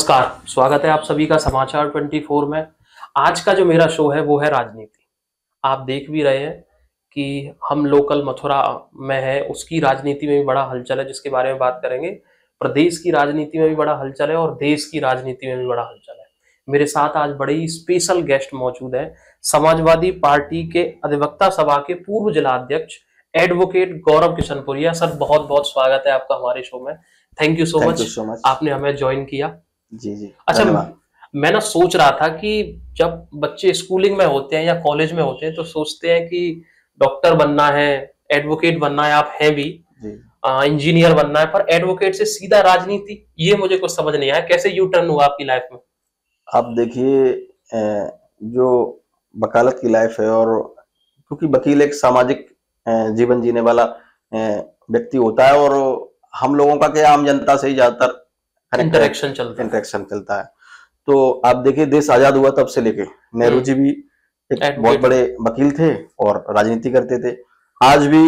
नमस्कार, स्वागत है आप सभी का समाचार 24 में। आज का जो मेरा शो है वो है राजनीति। आप देख भी रहे हैं कि हम लोकल मथुरा में है, उसकी राजनीति में भी बड़ा हलचल है, जिसके बारे में बात करेंगे। प्रदेश की राजनीति में भी बड़ा हलचल है और देश की राजनीति में भी बड़ा हलचल है। मेरे साथ आज बड़े ही स्पेशल गेस्ट मौजूद है, समाजवादी पार्टी के अधिवक्ता सभा के पूर्व जिला अध्यक्ष एडवोकेट गौरव किशनपुरिया। सर, बहुत बहुत स्वागत है आपका हमारे शो में। थैंक यू सो मच, आपने हमें ज्वाइन किया। जी जी। अच्छा, मैं ना सोच रहा था कि जब बच्चे स्कूलिंग में होते हैं या कॉलेज में होते हैं तो सोचते हैं कि डॉक्टर बनना है, एडवोकेट बनना है, आप हैं भी, इंजीनियर बनना है, पर एडवोकेट से सीधा राजनीति, ये मुझे कुछ समझ नहीं आया। कैसे यू टर्न हुआ आपकी लाइफ में? आप देखिए, जो वकालत की लाइफ है, और क्योंकि वकील एक सामाजिक जीवन जीने वाला व्यक्ति होता है, और हम लोगों का क्या, आम जनता से ही ज्यादातर इंटरेक्शन चलता है। तो आप देखिए, देश आजाद हुआ तब से लेके नेहरू जी भी एक बहुत बड़े वकील थे और राजनीति करते थे। आज भी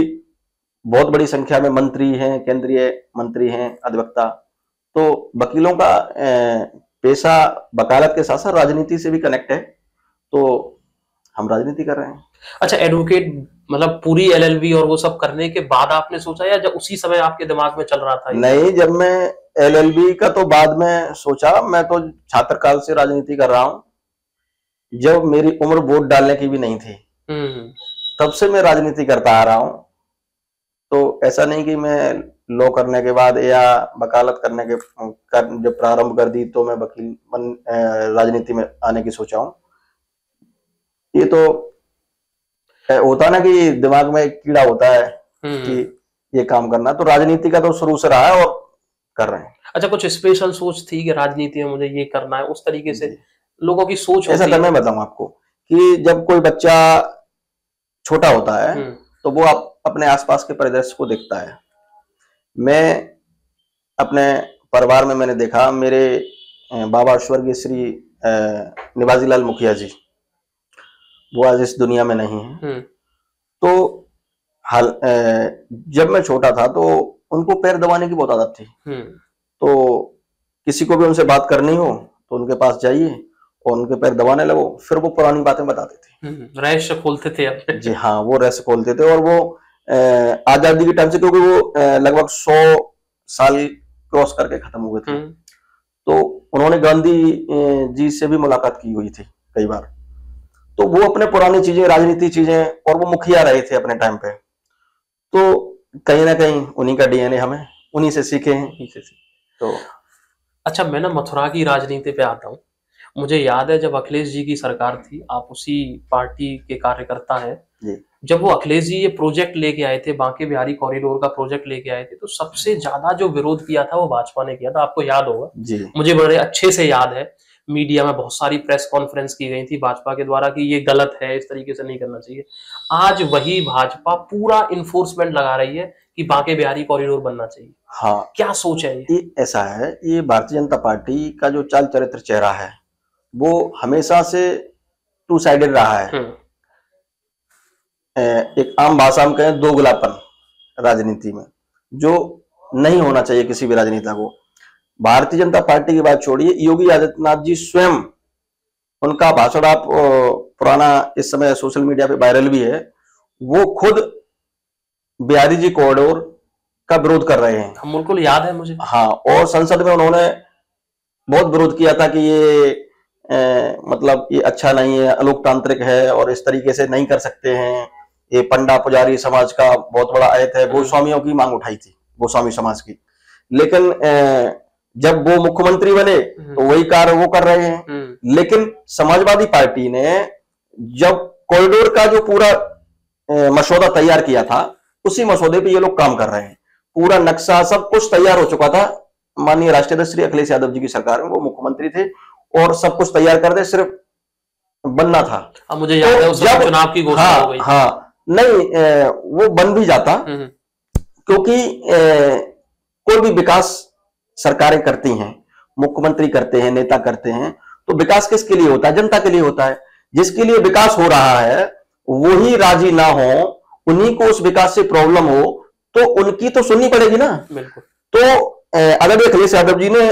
बहुत बड़ी संख्या में मंत्री हैं, केंद्रीय मंत्री हैं, अधिवक्ता। तो वकीलों का पेशा वकालत के साथ साथ राजनीति से भी कनेक्ट है, तो हम राजनीति कर रहे हैं। अच्छा, एडवोकेट मतलब पूरी एलएलबी और वो सब करने के बाद आपने सोचा, या जब उसी समय आपके दिमाग में चल रहा था? नहीं, जब मैं एलएलबी का तो बाद में सोचा, मैं तो छात्र काल से राजनीति कर रहा हूँ। जब मेरी उम्र वोट डालने की भी नहीं थी, तब से मैं राजनीति करता आ रहा हूँ। तो ऐसा नहीं कि मैं लॉ करने के बाद या वकालत करने के जब प्रारंभ कर दी तो मैं वकील राजनीति में आने की सोचा हूँ। ये तो होता ना कि दिमाग में एक कीड़ा होता है कि ये काम करना, तो राजनीति का तो शुरू से रहा है और कर रहे हैं। अच्छा, कुछ स्पेशल सोच थी कि राजनीति में मुझे ये करना है, उस तरीके से लोगों की सोच ऐसा होती है? मैं बताऊं आपको कि जब कोई बच्चा छोटा होता है तो वो अपने आसपास के परिदृश्य को देखता है। मैं अपने परिवार में मैंने देखा, मेरे बाबा स्वर्गीय श्री निवाजी लाल मुखिया जी, वो आज इस दुनिया में नहीं है। तो जब मैं छोटा था तो उनको पैर दबाने की बहुत आदत थी। तो किसी को भी उनसे बात करनी हो तो उनके पास जाइए और उनके पैर दबाने लगो, फिर वो पुरानी बातें बताते थे, रहस्य खोलते थे अपने। जी हाँ, वो रहस्य खोलते थे। और वो आजादी के टाइम से, क्योंकि वो लगभग 100 साल क्रॉस करके खत्म हुए थे, तो उन्होंने गांधी जी से भी मुलाकात की हुई थी कई बार। तो वो अपने पुरानी चीजें, राजनीति चीजें, और वो मुखिया रहे थे अपने टाइम पे, तो कहीं ना कहीं उन्हीं का डीएनए हमें उन्हीं से सीखे हैं। तो अच्छा, मैं ना मथुरा की राजनीति पे आता हूँ। मुझे याद है जब अखिलेश जी की सरकार थी, आप उसी पार्टी के कार्यकर्ता हैं। जब वो अखिलेश जी ये प्रोजेक्ट लेके आए थे, बांके बिहारी कॉरिडोर का प्रोजेक्ट लेके आए थे, तो सबसे ज्यादा जो विरोध किया था वो भाजपा ने किया था, आपको याद होगा। मुझे बड़े अच्छे से याद है, मीडिया में बहुत सारी प्रेस कॉन्फ्रेंस की गई थी भाजपा के द्वारा कि ये गलत है, इस तरीके से नहीं करना चाहिए। आज वही भाजपा पूरा इन्फोर्समेंट लगा रही है कि बांके बिहारी कॉरिडोर बनना चाहिए। हाँ, क्या सोच है ये ऐसा है, ये भारतीय जनता पार्टी का जो चाल चरित्र चेहरा है वो हमेशा से टू साइडेड रहा है। एक आम भाषा में कहें, दोगलापन राजनीति में, जो नहीं होना चाहिए किसी भी राजनेता को। भारतीय जनता पार्टी की बात छोड़िए, योगी आदित्यनाथ जी स्वयं, उनका भाषण आप पुराना इस समय सोशल मीडिया पे वायरल भी है, वो खुद बिहारी जी कॉरिडोर का विरोध कर रहे हैं। हम बिल्कुल याद है मुझे। हाँ, और संसद में उन्होंने बहुत विरोध किया था कि ये मतलब ये अच्छा नहीं है, अलोकतांत्रिक है और इस तरीके से नहीं कर सकते हैं, ये पंडा पुजारी समाज का बहुत बड़ा आयत है। गोस्वामियों की मांग उठाई थी, गोस्वामी समाज की। लेकिन जब वो मुख्यमंत्री बने तो वही कार्य वो कर रहे हैं। लेकिन समाजवादी पार्टी ने जब कॉरिडोर का जो पूरा मसौदा तैयार किया था, उसी मसौदे पे ये लोग काम कर रहे हैं। पूरा नक्शा सब कुछ तैयार हो चुका था, माननीय राष्ट्रीय अध्यक्ष श्री अखिलेश यादव जी की सरकार में वो मुख्यमंत्री थे और सब कुछ तैयार कर दे, सिर्फ बनना था। अब मुझे याद है उस समय चुनाव की घोषणा हो गई। हाँ, नहीं, वो बन भी जाता, क्योंकि कोई भी विकास सरकारें करती हैं, मुख्यमंत्री करते हैं, नेता करते हैं, तो विकास किसके लिए होता है? जनता के लिए होता है। जिसके लिए विकास हो रहा है वही राजी ना हो, उन्हीं को उस विकास से प्रॉब्लम हो, तो उनकी तो सुननी पड़ेगी ना। बिल्कुल। तो आदरणीय अखिलेश यादव जी ने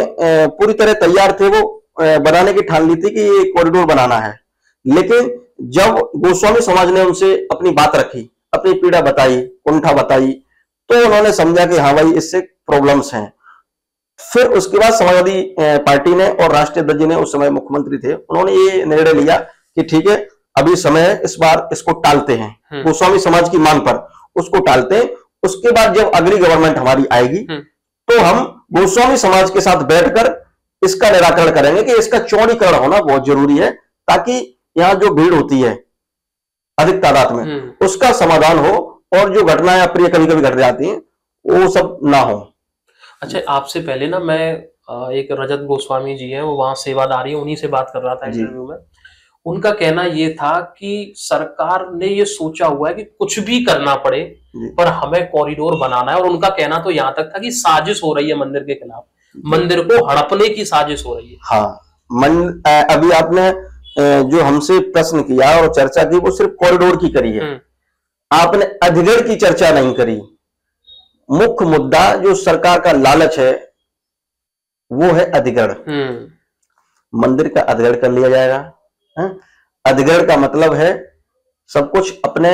पूरी तरह तैयार थे, वो बनाने की ठान ली थी कि ये कॉरिडोर बनाना है। लेकिन जब गोस्वामी समाज ने उनसे अपनी बात रखी, अपनी पीड़ा बताई, कुंठा बताई, तो उन्होंने समझा कि हाँ भाई इससे प्रॉब्लम्स हैं। फिर उसके बाद समाजवादी पार्टी ने और राष्ट्रीय अध्यक्ष जी ने, उस समय मुख्यमंत्री थे, उन्होंने ये निर्णय लिया कि ठीक है अभी समय है, इस बार इसको टालते हैं, गोस्वामी समाज की मांग पर उसको टालते हैं। उसके बाद जब अगली गवर्नमेंट हमारी आएगी तो हम गोस्वामी समाज के साथ बैठकर इसका निराकरण करेंगे कि इसका चौड़ीकरण होना बहुत जरूरी है, ताकि यहां जो भीड़ होती है अधिक तादाद में उसका समाधान हो, और जो घटनाएं अप्रिय कभी कभी घट जाती हैं वो सब ना हो। अच्छा, आपसे पहले ना मैं एक रजत गोस्वामी जी हैं, वो वहां सेवादारी, उन्हीं से बात कर रहा था इंटरव्यू में। उनका कहना ये था कि सरकार ने ये सोचा हुआ है कि कुछ भी करना पड़े पर हमें कॉरिडोर बनाना है, और उनका कहना तो यहाँ तक था कि साजिश हो रही है मंदिर के खिलाफ, मंदिर को हड़पने की साजिश हो रही है। हाँ, अभी आपने जो हमसे प्रश्न किया और चर्चा की वो सिर्फ कॉरिडोर की करी है, आपने अधिगढ़ की चर्चा नहीं करी। मुख्य मुद्दा जो सरकार का लालच है वो है अधिगढ़। मंदिर का अधिगढ़ कर लिया जाएगा। अधिगढ़ का मतलब है सब कुछ अपने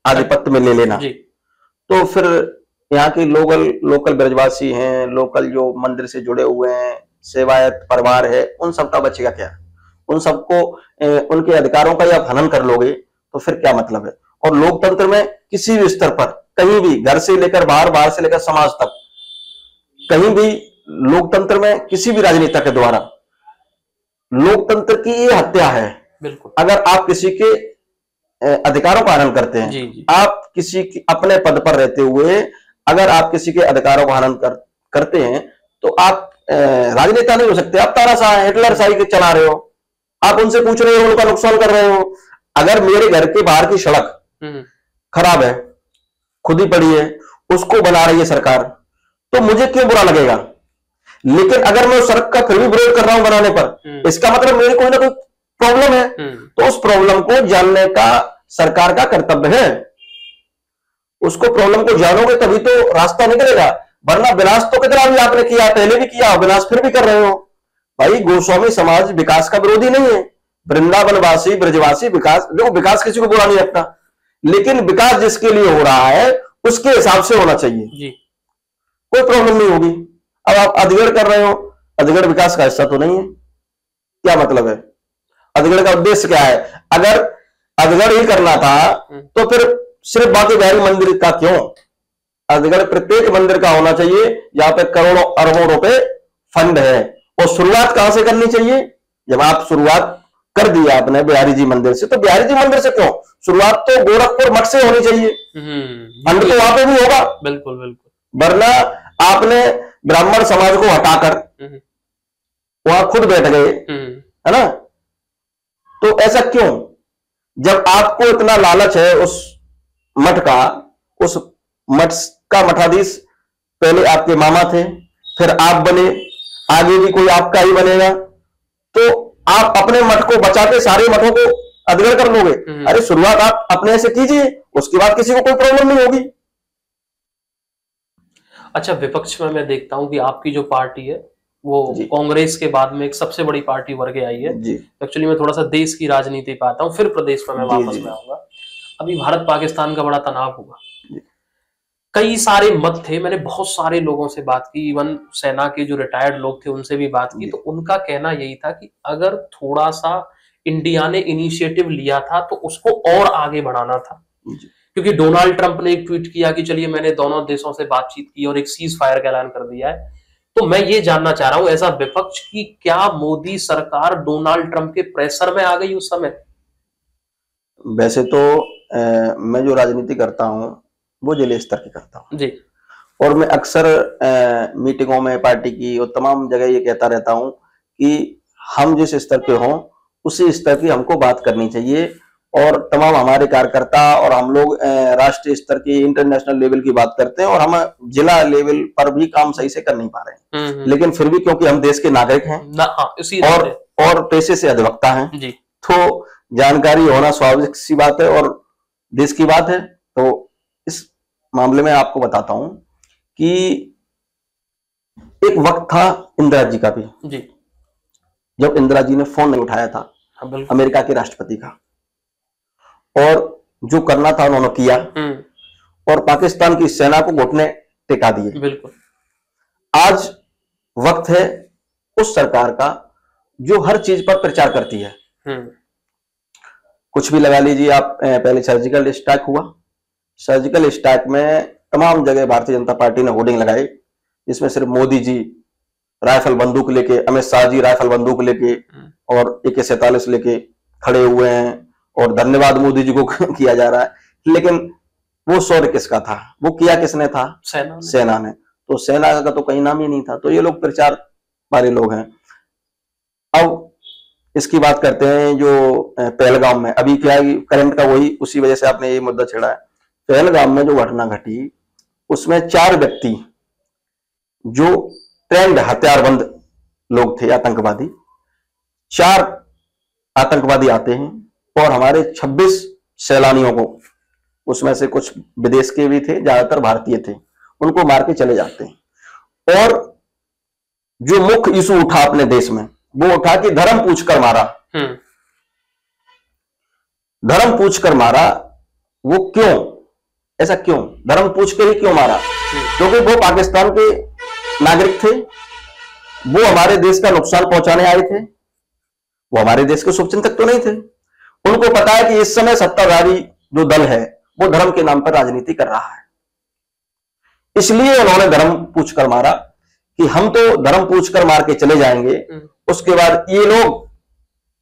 आधिपत्य में ले लेना। तो फिर यहाँ के लोकल ब्रजवासी हैं, लोकल जो मंदिर से जुड़े हुए हैं, सेवायत परिवार है, उन सबका बचेगा क्या? उन सबको उनके अधिकारों का आप हनन कर लोगे तो फिर क्या मतलब है? और लोकतंत्र में किसी भी स्तर पर, कहीं भी, घर से लेकर बाहर, बाहर से लेकर समाज तक, कहीं भी लोकतंत्र में किसी भी राजनेता के द्वारा लोकतंत्र की ये हत्या है। बिल्कुल। अगर आप किसी के अधिकारों का हनन करते हैं, जी। आप किसी की अपने पद पर रहते हुए अगर आप किसी के अधिकारों का हनन करते हैं तो आप राजनेता नहीं हो सकते। आप तानाशाह, हिटलरशाही के चला रहे हो, आप उनसे पूछ रहे हो, उनका नुकसान कर रहे हो। अगर मेरे घर के बाहर की सड़क खराब है, खुदी पड़ी है, उसको बना रही है सरकार, तो मुझे क्यों बुरा लगेगा? लेकिन अगर मैं उस सड़क का फिर भी विरोध कर रहा हूं बनाने पर, इसका मतलब मेरी कोई ना कोई प्रॉब्लम है। तो उस प्रॉब्लम को जानने का सरकार का कर्तव्य है। उसको प्रॉब्लम को जानोगे तभी तो रास्ता निकलेगा, वरना विनाश तो कितना भी आपने किया, पहले भी किया, विनाश फिर भी कर रहे हो। भाई गोस्वामी समाज विकास का विरोधी नहीं है। वृंदावनवासी, ब्रजवासी विकास, देखो विकास किसी को बुरा नहीं लगता, लेकिन विकास जिसके लिए हो रहा है उसके हिसाब से होना चाहिए जी। कोई प्रॉब्लम नहीं होगी। अब आप अधिगढ़ कर रहे हो, अधिगढ़ विकास का हिस्सा तो नहीं है, क्या मतलब है? अधिगढ़ का उद्देश्य क्या है? अगर अधिगढ़ ही करना था तो फिर सिर्फ बाकी बिहारी मंदिर का क्यों? अधिगढ़ प्रत्येक मंदिर का होना चाहिए जहां पे करोड़ों अरबों रुपए फंड है। और शुरुआत कहां से करनी चाहिए? जब आप शुरुआत कर दिया आपने बिहारी जी मंदिर से, तो बिहारी जी मंदिर से क्यों? शुरुआत तो गोरखपुर मठ से होनी चाहिए। फंड तो वहां पे भी होगा। बिल्कुल बिल्कुल। वरना आपने ब्राह्मण समाज को हटाकर वहां खुद बैठ गए, है ना? तो ऐसा क्यों? जब आपको इतना लालच है उस मठ का, उस मठ का मठाधीश पहले आपके मामा थे, फिर आप बने, आगे भी कोई आपका ही बनेगा, तो आप अपने मठ को बचा के सारे मठों को अधिगढ़ कर लोगे? अरे शुरुआत आप अपने से कीजिए, उसके बाद किसी को कोई प्रॉब्लम नहीं होगी। अच्छा, विपक्ष में मैं देखता हूं कि आपकी जो पार्टी है वो कांग्रेस के बाद में एक सबसे बड़ी पार्टी बन के आई है। एक्चुअली मैं थोड़ा सा देश की राजनीति पे आता हूं, फिर प्रदेश में मैं वापस में आऊंगा। अभी भारत पाकिस्तान का बड़ा तनाव हुआ, कई सारे मत थे, मैंने बहुत सारे लोगों से बात की, इवन सेना के जो रिटायर्ड लोग थे उनसे भी बात की, तो उनका कहना यही था कि अगर थोड़ा सा इंडिया ने इनिशिएटिव लिया था तो उसको और आगे बढ़ाना था। क्योंकि डोनाल्ड ट्रंप ने एक ट्वीट किया कि चलिए मैंने दोनों देशों से बातचीत की और एक सीज फायर का ऐलान कर दिया है। तो मैं ये जानना चाह रहा हूं ऐसा विपक्ष की, क्या मोदी सरकार डोनाल्ड ट्रंप के प्रेशर में आ गई उस समय? वैसे तो मैं जो राजनीति करता हूं वो जिले स्तर की करता हूं जी, और मैं अक्सर मीटिंगों में पार्टी की और तमाम जगह ये कहता रहता हूं कि हम जिस स्तर के हों उसी स्तर की हमको बात करनी चाहिए। और तमाम हमारे कार्यकर्ता और हम लोग राष्ट्रीय स्तर की, इंटरनेशनल लेवल की बात करते हैं और हम जिला लेवल पर भी काम सही से कर नहीं पा रहे हैं। लेकिन फिर भी क्योंकि हम देश के नागरिक हैं और पेशे से अधिवक्ता हैं जी, तो जानकारी होना स्वाभाविक सी बात है और देश की बात है। तो इस मामले में आपको बताता हूं कि एक वक्त था इंदिरा जी का भी, जी। जब इंदिरा जी ने फोन नहीं उठाया था हाँ, बिल्कुल। अमेरिका के राष्ट्रपति का, और जो करना था उन्होंने किया, और पाकिस्तान की सेना को घुटने टेका दिए। बिल्कुल। आज वक्त है उस सरकार का जो हर चीज पर प्रचार करती है। कुछ भी लगा लीजिए आप, पहले सर्जिकल स्ट्राइक हुआ, सर्जिकल स्ट्राइक में तमाम जगह भारतीय जनता पार्टी ने होर्डिंग लगाई, जिसमें सिर्फ मोदी जी राइफल बंदूक लेके, अमित शाह जी राइफल बंदूक लेके और AK-47 लेके खड़े हुए हैं, और धन्यवाद मोदी जी को किया जा रहा है। लेकिन वो शौर्य किसका था, वो किया किसने था? सेना ने। तो सेना का तो कहीं नाम ही नहीं था। तो ये लोग प्रचार वाले लोग हैं। अब इसकी बात करते हैं जो पहलगाम में अभी क्या है, करंट का वही, उसी वजह से आपने ये मुद्दा छेड़ा है। पहलगाम में जो घटना घटी, उसमें 4 व्यक्ति जो ट्रेंड हथियारबंद लोग थे, आतंकवादी, 4 आतंकवादी आते हैं और हमारे 26 सैलानियों को, उसमें से कुछ विदेश के भी थे, ज्यादातर भारतीय थे, उनको मार के चले जाते हैं। और जो मुख्य इशू उठा अपने देश में, वो उठा कि धर्म पूछकर मारा। धर्म पूछकर मारा, वो क्यों? ऐसा क्यों? धर्म पूछ कर ही क्यों मारा? क्योंकि वो पाकिस्तान के नागरिक थे, वो हमारे देश का नुकसान पहुंचाने आए थे, वो हमारे देश के शुभचिंतक तो नहीं थे। उनको पता है कि इस समय सत्ताधारी जो दल है वो धर्म के नाम पर राजनीति कर रहा है, इसलिए उन्होंने धर्म पूछकर मारा कि हम तो धर्म पूछकर मार के चले जाएंगे, उसके बाद ये लोग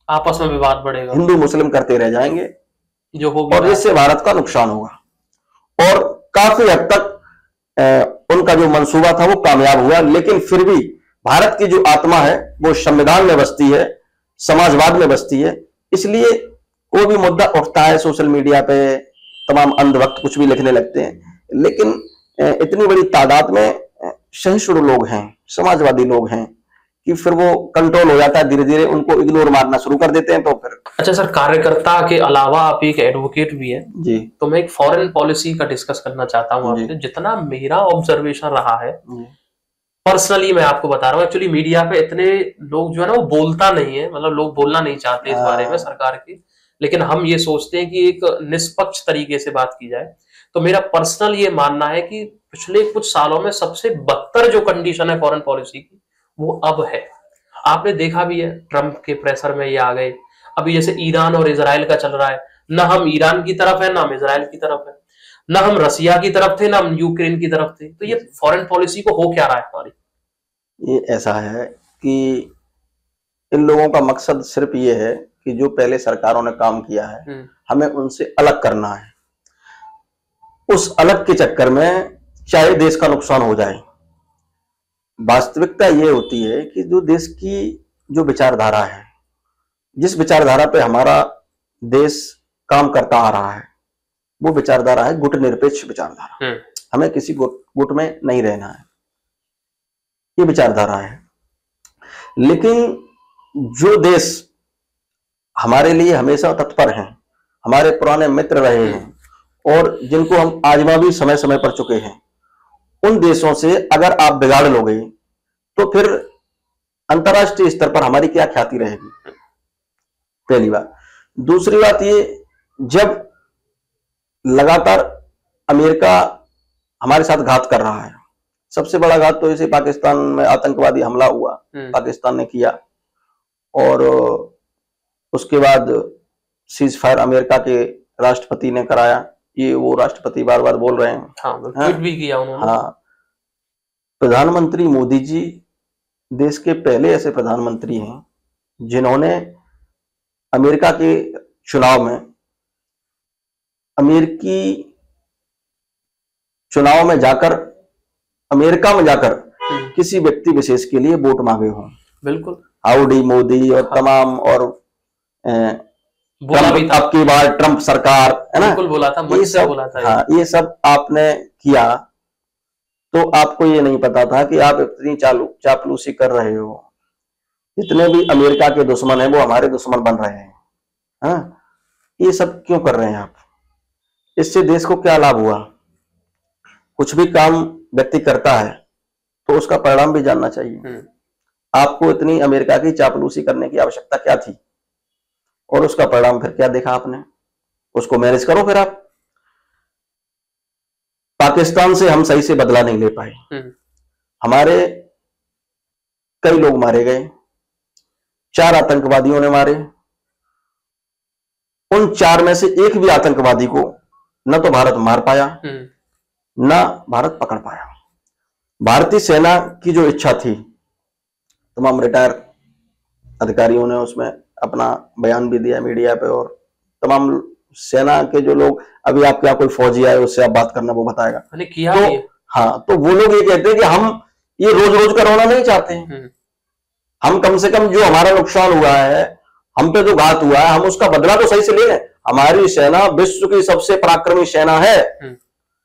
आपस में विवाद बढ़ेगा, हिंदू मुस्लिम करते रह जाएंगे, जो होगा, और इससे भारत का नुकसान होगा। और काफी हद तक उनका जो मंसूबा था वो कामयाब हुआ। लेकिन फिर भी भारत की जो आत्मा है वो संविधान में बसती है, समाजवाद में बसती है। इसलिए कोई भी मुद्दा उठता है सोशल मीडिया पे, तमाम अंधभक्त कुछ भी लिखने लगते हैं, लेकिन इतनी बड़ी तादाद में सहिष्णु लोग हैं, समाजवादी लोग हैं, कि फिर वो कंट्रोल हो जाता है, धीरे धीरे उनको इग्नोर मारना शुरू कर देते हैं। तो फिर अच्छा सर, कार्यकर्ता के अलावा आप एक एडवोकेट भी है जी, तो मैं एक फॉरेन पॉलिसी का डिस्कस करना चाहता हूँ आपसे। जितना मेरा ऑब्जर्वेशन रहा है, पर्सनली मैं आपको बता रहा हूँ, एक्चुअली मीडिया पे इतने लोग जो है ना वो बोलता नहीं है, मतलब लोग बोलना नहीं चाहते इस बारे में सरकार की, लेकिन हम ये सोचते हैं कि एक निष्पक्ष तरीके से बात की जाए। तो मेरा पर्सनल ये मानना है कि पिछले कुछ सालों में सबसे बदतर जो कंडीशन है फॉरेन पॉलिसी की, वो अब है। आपने देखा भी है, ट्रंप के प्रेशर में ये आ गए। अभी जैसे ईरान और इजराइल का चल रहा है, ना हम ईरान की तरफ है, ना हम इजराइल की तरफ है, ना हम रसिया की तरफ थे, ना हम यूक्रेन की तरफ थे। तो ये फॉरेन पॉलिसी को हो क्या रहा है हमारी? ये ऐसा है कि इन लोगों का मकसद सिर्फ ये है कि जो पहले सरकारों ने काम किया है हमें उनसे अलग करना है। उस अलग के चक्कर में चाहे देश का नुकसान हो जाए। वास्तविकता ये होती है कि जो देश की जो विचारधारा है, जिस विचारधारा पे हमारा देश काम करता आ रहा है, वो विचारधारा है गुट निरपेक्ष विचारधारा। हमें किसी गुट में नहीं रहना है, ये विचारधारा है। लेकिन जो देश हमारे लिए हमेशा तत्पर हैं, हमारे पुराने मित्र रहे हैं और जिनको हम आजमा भी समय समय पर चुके हैं, उन देशों से अगर आप बिगाड़ लोगे तो फिर अंतर्राष्ट्रीय स्तर पर हमारी क्या ख्याति रहेगी, पहली बात। दूसरी बात ये, जब लगातार अमेरिका हमारे साथ घात कर रहा है, सबसे बड़ा घात तो इसे पाकिस्तान में आतंकवादी हमला हुआ, पाकिस्तान ने किया, और उसके बाद सीज फायर अमेरिका के राष्ट्रपति ने कराया। ये वो राष्ट्रपति बार बार बोल रहे हैं, ट्वीट भी किया उन्होंने। हाँ, प्रधानमंत्री मोदी जी देश के पहले ऐसे प्रधानमंत्री हैं जिन्होंने अमेरिका के चुनाव में, अमेरिकी चुनाव में जाकर, अमेरिका में जाकर किसी व्यक्ति विशेष के लिए वोट मांगे हों। बिल्कुल, हाउडी मोदी और तमाम, और अब की बार ट्रंप सरकार है ना, बिल्कुल बोला था, ये सब बोला था। हाँ, ये सब आपने किया तो आपको ये नहीं पता था कि आप इतनी चापलूसी कर रहे हो। जितने भी अमेरिका के दुश्मन हैं वो हमारे दुश्मन बन रहे हैं। हाँ, ये सब क्यों कर रहे हैं आप? इससे देश को क्या लाभ हुआ? कुछ भी काम व्यक्ति करता है तो उसका परिणाम भी जानना चाहिए। आपको इतनी अमेरिका की चापलूसी करने की आवश्यकता क्या थी, और उसका परिणाम फिर क्या देखा आपने, उसको मैनेज करो। फिर आप पाकिस्तान से हम सही से बदला नहीं ले पाए, हमारे कई लोग मारे गए, 4 आतंकवादियों ने मारे, उन 4 में से एक भी आतंकवादी को न तो भारत मार पाया न भारत पकड़ पाया। भारतीय सेना की जो इच्छा थी, तमाम रिटायर अधिकारियों ने उसमें अपना बयान भी दिया मीडिया पे, और तमाम सेना के जो लोग, अभी आपके यहाँ कोई फौजी आए उससे आप बात करना, वो बताएगा किया तो हाँ, तो वो लोग ये कहते हैं कि हम ये रोज रोज का रोना नहीं चाहते हैं, हम कम से कम जो हमारा नुकसान हुआ है, हम पे जो घात हुआ है, हम उसका बदला तो सही से ले लें। हमारी सेना विश्व की सबसे पराक्रमी सेना है,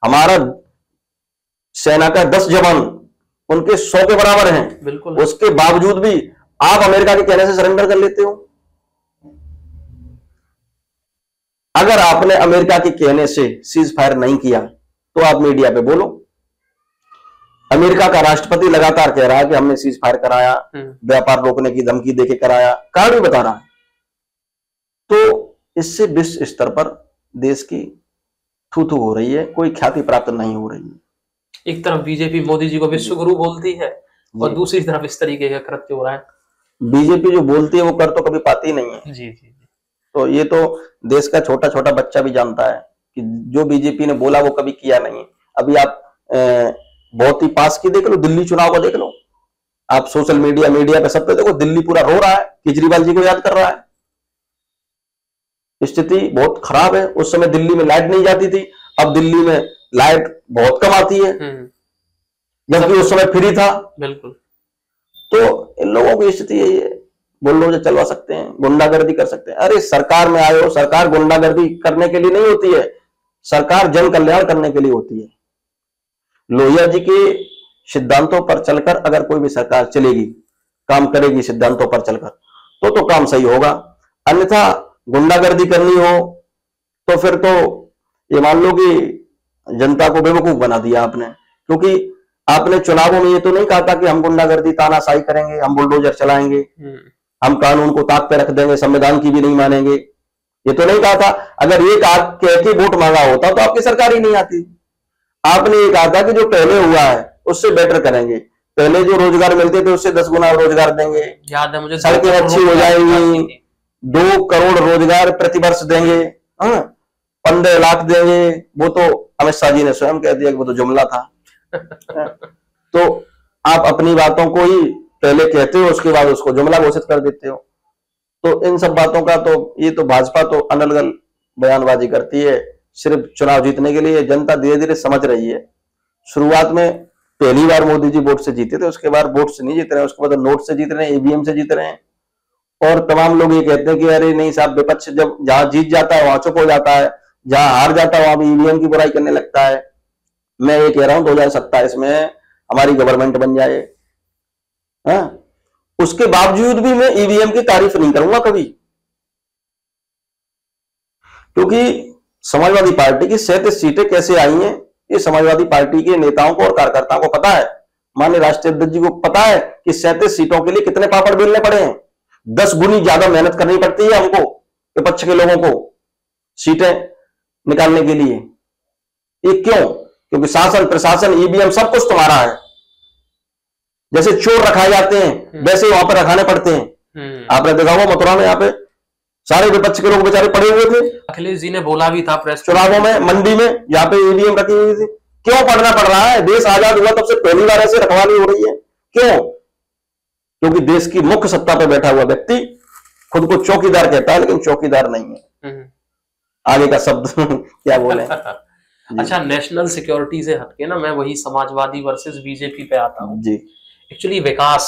हमारा सेना का 10 जवान उनके 100 के बराबर हैं, बिल्कुल। उसके बावजूद भी आप अमेरिका के कहने से सरेंडर कर लेते हो। अगर आपने अमेरिका के कहने से सीज फायर नहीं किया तो आप मीडिया पे बोलो। अमेरिका का राष्ट्रपति लगातार कह रहा है कि हमने सीज फायर कराया, व्यापार रोकने की धमकी देके कराया, कारण भी बता रहा है। तो इससे विश्व स्तर पर देश की थू थू हो रही है, कोई ख्याति प्राप्त नहीं हो रही है। एक तरफ बीजेपी मोदी जी को विश्व गुरु बोलती है और दूसरी तरफ इस तरीके का कृत्य हो रहा है। बीजेपी जो बोलती है वो कर तो कभी पाती नहीं है। जी जी। तो ये तो देश का छोटा छोटा बच्चा भी जानता है कि जो बीजेपी ने बोला वो कभी किया नहीं। अभी आप बहुत ही पास की देख लो, दिल्ली चुनाव को देख लो, आप सोशल मीडिया पे सब पे देखो, दिल्ली पूरा रो रहा है, केजरीवाल जी को याद कर रहा है। स्थिति बहुत खराब है। उस समय दिल्ली में लाइट नहीं जाती थी, अब दिल्ली में लाइट बहुत कम आती है, जबकि उस समय फ्री था। बिल्कुल। तो इन लोगों की स्थिति यही है, बुलडोजर चलवा सकते हैं, गुंडागर्दी कर सकते हैं। अरे सरकार में आए हो, सरकार गुंडागर्दी करने के लिए नहीं होती है, सरकार जन कल्याण करने के लिए होती है। लोहिया जी के सिद्धांतों पर चलकर अगर कोई भी सरकार चलेगी, काम करेगी सिद्धांतों पर चलकर, तो काम सही होगा। अन्यथा गुंडागर्दी करनी हो तो फिर तो ये मान लो कि जनता को बेवकूफ बना दिया आपने, क्योंकि आपने चुनावों में ये तो नहीं कहा था कि हम गुंडागर्दी तानाशाही करेंगे, हम बुलडोजर चलाएंगे, हम कानून को ताक पे रख देंगे, संविधान की भी नहीं मानेंगे, ये तो नहीं कहा था। अगर ये कह के वोट मांगा होता तो आपकी सरकार ही नहीं आती। आपने ये कहा था कि जो पहले हुआ है उससे बेटर करेंगे, पहले जो रोजगार मिलते थे उससे 10 गुना रोजगार देंगे, याद है मुझे, सड़कें अच्छी हो जाएंगी, 2 करोड़ रोजगार प्रतिवर्ष देंगे, 15 लाख देंगे। वो तो अमित शाह जी ने स्वयं कह दिया कि वो तो जुमला था। तो आप अपनी बातों को ही पहले कहते हो, उसके बाद उसको जुमला घोषित कर देते हो। तो इन सब बातों का तो ये तो भाजपा तो अनलगल बयानबाजी करती है सिर्फ चुनाव जीतने के लिए। जनता धीरे धीरे समझ रही है। शुरुआत में पहली बार मोदी जी वोट से जीते थे, उसके बाद वोट से नहीं जीत रहे हैं, उसके बाद नोट से जीत रहे हैं, ईवीएम से जीत रहे हैं। और तमाम लोग ये कहते हैं कि अरे नहीं साहब, विपक्ष जब जहां जीत जाता है वहां चुप हो जाता है, जहां हार जाता है वहां भी ईवीएम की बुराई करने लगता है। मैं ये कह रहा हूं 2027 में हमारी गवर्नमेंट बन जाए, उसके बावजूद भी मैं ईवीएम की तारीफ नहीं करूंगा कभी, क्योंकि समाजवादी पार्टी की 37 सीटें कैसे आई हैं ये समाजवादी पार्टी के नेताओं को और कार्यकर्ताओं को पता है। माननीय राष्ट्रीय अध्यक्ष जी को पता है कि 37 सीटों के लिए कितने पापड़ बेलने पड़े हैं। 10 गुनी ज्यादा मेहनत करनी पड़ती है हमको, विपक्ष के लोगों को सीटें निकालने के लिए। ये क्यों? क्योंकि शासन प्रशासन ईवीएम सब कुछ तुम्हारा है। जैसे चोर रखाए जाते हैं वैसे वहां पर रखाने पड़ते हैं। आपने देखा होगा मथुरा में यहाँ पे सारे विपक्ष के लोग बेचारे पड़े हुए थे। अखिलेश जी ने बोला भी था प्रेस चुनावों में, मंडी में यहाँ पे ईवीएम रखी हुई थी। क्यों पढ़ना पड़ रहा है? देश आजाद हुआ तब से पहली बार ऐसे रखवाली हो रही है। क्यों? क्योंकि देश की मुख्य सत्ता पर बैठा हुआ व्यक्ति खुद को चौकीदार कहता है, लेकिन चौकीदार नहीं है। आगे का शब्द क्या बोले। अच्छा, नेशनल सिक्योरिटी से हटके ना मैं वही समाजवादी वर्सेस बीजेपी पे आता हूँ जी। एक्चुअली विकास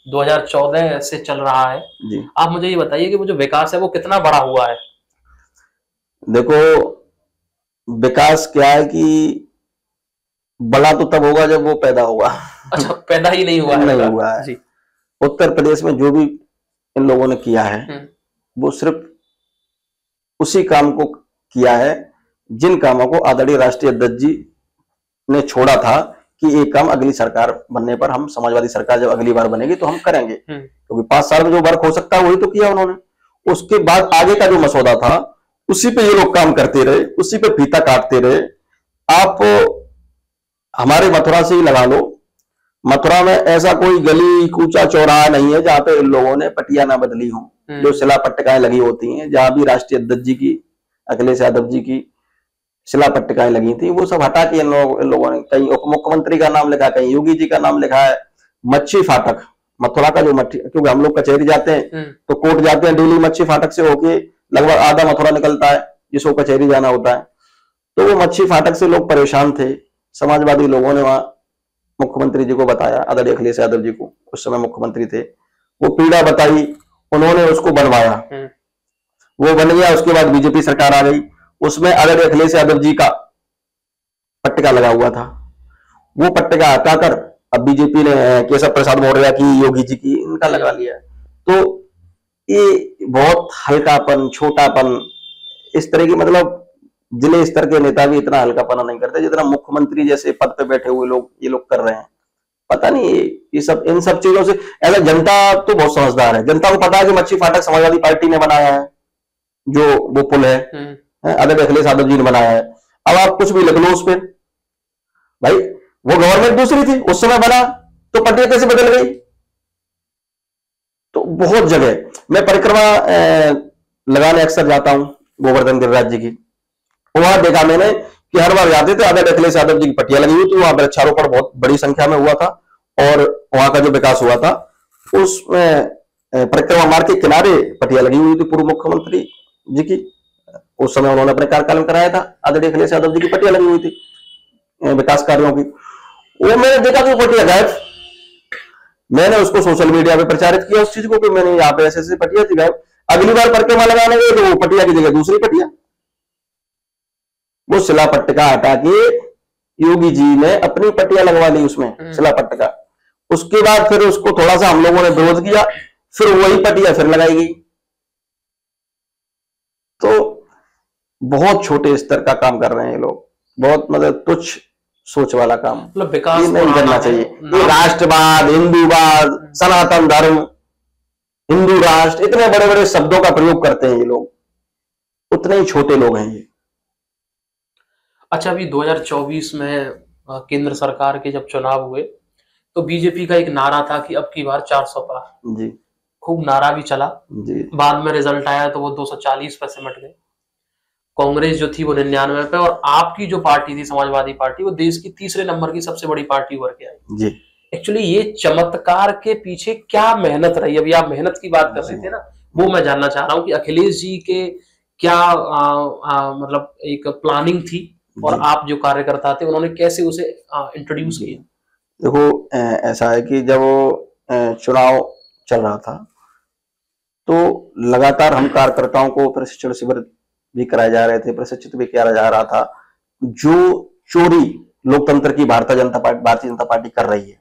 2014 से चल रहा है जी। आप मुझे ये बताइए कि वो जो विकास है वो कितना बड़ा हुआ है? देखो, विकास क्या है कि बड़ा तो तब होगा जब वो पैदा होगा। अच्छा, पैदा ही नहीं हुआ है? नहीं हुआ है जी। उत्तर प्रदेश में जो भी इन लोगों ने किया है वो सिर्फ उसी काम को किया है जिन कामों को आदरणीय राष्ट्रीय अध्यक्ष जी ने छोड़ा था कि एक काम अगली सरकार बनने पर, हम समाजवादी सरकार जब अगली बार बनेगी तो हम करेंगे, क्योंकि 5 साल में जो वर्क हो सकता है वही तो किया उन्होंने। उसके बाद आगे का जो मसौदा था उसी पे ये लोग काम करते रहे, उसी पे फीता काटते रहे। आप हमारे मथुरा से ही लगा लो, मथुरा में ऐसा कोई गली कूचा चौराहा नहीं है जहां पे इन लोगों ने पट्टियां ना बदली हो। जो शिला पट्टिकाएं लगी होती हैं, जहां भी राष्ट्रीय अध्यक्ष जी की, अखिलेश यादव जी की शिला पट्टिकाएं लगी थी, वो सब हटा के इन लोगों ने कहीं उप मुख्यमंत्री का नाम लिखा, कहीं योगी जी का नाम लिखा है। मच्छी फाटक, मथुरा का जो क्योंकि हम लोग कचहरी जाते हैं तो कोर्ट जाते हैं डेली, मच्छी फाटक से होके लगभग आधा मथुरा निकलता है जिसको कचहरी जाना होता है। तो वो मच्छी फाटक से लोग परेशान थे। समाजवादी लोगों ने वहां मुख्यमंत्री जी को बताया, आदरणीय अखिलेश यादव जी को, उस समय मुख्यमंत्री थे, वो पीड़ा बताई, उन्होंने उसको बनवाया, वो बन गया। उसके बाद बीजेपी सरकार आ गई, उसमें आदरणीय अखिलेश यादव जी का पट्टिका लगा हुआ था, वो पट्टिका हटाकर अब बीजेपी ने केशव प्रसाद मौर्य की, योगी जी की, इनका लगा लिया। तो ये बहुत हल्कापन, छोटापन, इस तरह की, मतलब जिले स्तर के नेता भी इतना हल्कापना नहीं करते जितना मुख्यमंत्री जैसे पद पे बैठे हुए लोग, ये लोग कर रहे हैं। पता नहीं ये सब, इन सब चीजों से ऐसा, जनता तो बहुत समझदार है, जनता को पता है कि मच्छी फाटक समाजवादी पार्टी ने बनाया है, जो वो पुल है आदरणीय अखिलेश यादव जी ने बनाया है। अब आप कुछ भी लिख लो उस पर, भाई वो गवर्नमेंट दूसरी थी उस समय बना, तो पट्टियां कैसे बदल गई? तो बहुत जगह मैं परिक्रमा लगाने अक्सर जाता हूं गोवर्धन गिरिराज जी की, वहां देखा मैंने कि हर बार जाते थे आदरणीय अखिलेश यादव जी की पट्टियां लगी हुई थी, वहां वृक्षारोपण बहुत बड़ी संख्या में हुआ था और वहां का जो विकास हुआ था उसमें परिक्रमा मार्ग के किनारे पट्टियां लगी हुई थी पूर्व मुख्यमंत्री जी की। उस समय उन्होंने अपने कार्यकाल में कराया था, आदरणीय अखिलेश यादव जी की पट्टियां लगी हुई थी विकास कार्यों की। वो मैंने देखा कि पट्टियां गायब, मैंने उसको सोशल मीडिया पे प्रचारित किया उस चीज को कि मैंने यहाँ पे ऐसे पट्टियां थी गायब। अगली बार परिक्रमा लगाने गए तो वो पट्टिया की जगह दूसरी पट्टियां, वो शिला पट्टिका हटा के योगी जी ने अपनी पट्टियां लगवा ली उसमें शिला पट्टिका। उसके बाद फिर उसको थोड़ा सा हम लोगों ने विरोध किया, फिर वही पट्टियां फिर लगाई गई। तो बहुत छोटे स्तर का काम कर रहे हैं ये लोग, बहुत मतलब तुच्छ सोच वाला काम, मतलब विकास नहीं करना चाहिए। ये राष्ट्रवाद, हिंदूवाद, सनातन धर्म, हिंदू राष्ट्र, इतने बड़े बड़े शब्दों का प्रयोग करते हैं ये लोग, उतने ही छोटे लोग हैं ये। अच्छा, अभी 2024 में केंद्र सरकार के जब चुनाव हुए तो बीजेपी का एक नारा था कि अब की बार 400 पार जी, खूब नारा भी चला जी। बाद में रिजल्ट आया तो वो 240 पे सिमट गए। कांग्रेस जो थी वो 99 पे, और आपकी जो पार्टी थी समाजवादी पार्टी, वो देश की तीसरे नंबर की सबसे बड़ी पार्टी उभर के आई जी। एक्चुअली ये चमत्कार के पीछे क्या मेहनत रही? अभी आप मेहनत की बात कर रहे थे ना, वो मैं जानना चाह रहा हूँ कि अखिलेश जी के क्या मतलब एक प्लानिंग थी और आप जो कार्यकर्ता थे उन्होंने कैसे उसे इंट्रोड्यूस किया? देखो ऐसा है कि जब चुनाव चल रहा था तो लगातार हम कार्यकर्ताओं को प्रशिक्षण शिविर भी कराए जा रहे थे, प्रशिक्षित भी किया जा रहा था। जो चोरी लोकतंत्र की भारतीय जनता पार्टी कर रही है,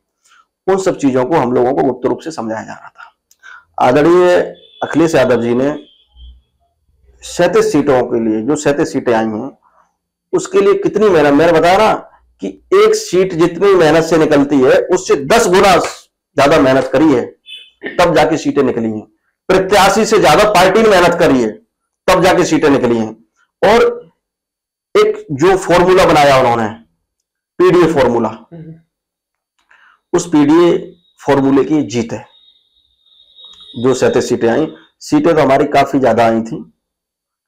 उन सब चीजों को हम लोगों को गुप्त रूप से समझाया जा रहा था। आदरणीय अखिलेश यादव जी ने 37 सीटों के लिए, जो 37 सीटें आई हैं, उसके लिए कितनी मेहनत, मैंने बताया ना कि एक सीट जितनी मेहनत से निकलती है उससे 10 गुना ज्यादा मेहनत करी है तब जाके सीटें निकली हैं। प्रत्याशी से ज्यादा पार्टी ने मेहनत करी है तब जाके सीटें निकली हैं। और एक जो फॉर्मूला बनाया उन्होंने, पीडीए फॉर्मूला, उस पीडीए फॉर्मूले की जीत है। जो 37 सीटें आई, सीटें तो हमारी काफी ज्यादा आई थी,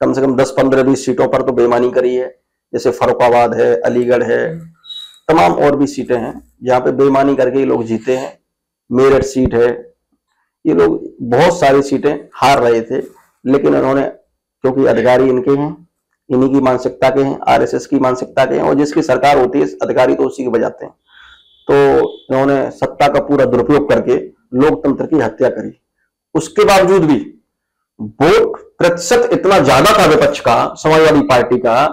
कम से कम 10, 15, 20 सीटों पर तो बेईमानी करी है, जैसे फर्रुखाबाद है, अलीगढ़ है, तमाम और भी सीटें हैं जहां पे बेईमानी करके ये लोग जीते हैं। मेरठ सीट है, ये लोग बहुत सारी सीटें हार रहे थे, लेकिन उन्होंने, क्योंकि अधिकारी इनके हैं, इन्हीं की मानसिकता के हैं, आरएसएस की मानसिकता के हैं, और जिसकी सरकार होती है अधिकारी तो उसी के बजाते हैं, तो इन्होंने सत्ता का पूरा दुरुपयोग करके लोकतंत्र की हत्या करी। उसके बावजूद भी वोट प्रतिशत इतना ज्यादा था विपक्ष का, समाजवादी पार्टी का,